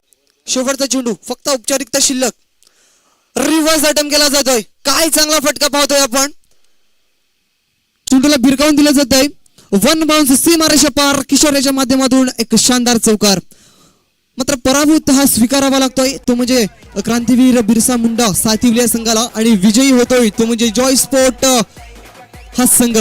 शेवटचा चेंडू फक्त औपचारिकता शिल्लक. रिव्हर्स अटेम्प्ट केला जातोय. काय चांगला फटका पाहतोय आपण. चेंडूला भिरकावून दिलं जात आहे. वन बाउन्स सीमारेषा पार. किशोर याच्या माध्यमातून एक शानदार चौकार. मात्र पराभूत हा स्वीकारावा लागतोय. तो म्हणजे क्रांतीवीर बिरसा मुंडा सातिवली या संघाला आणि विजयी होतोय तो म्हणजे जॉय स्पोर्ट हा संघ.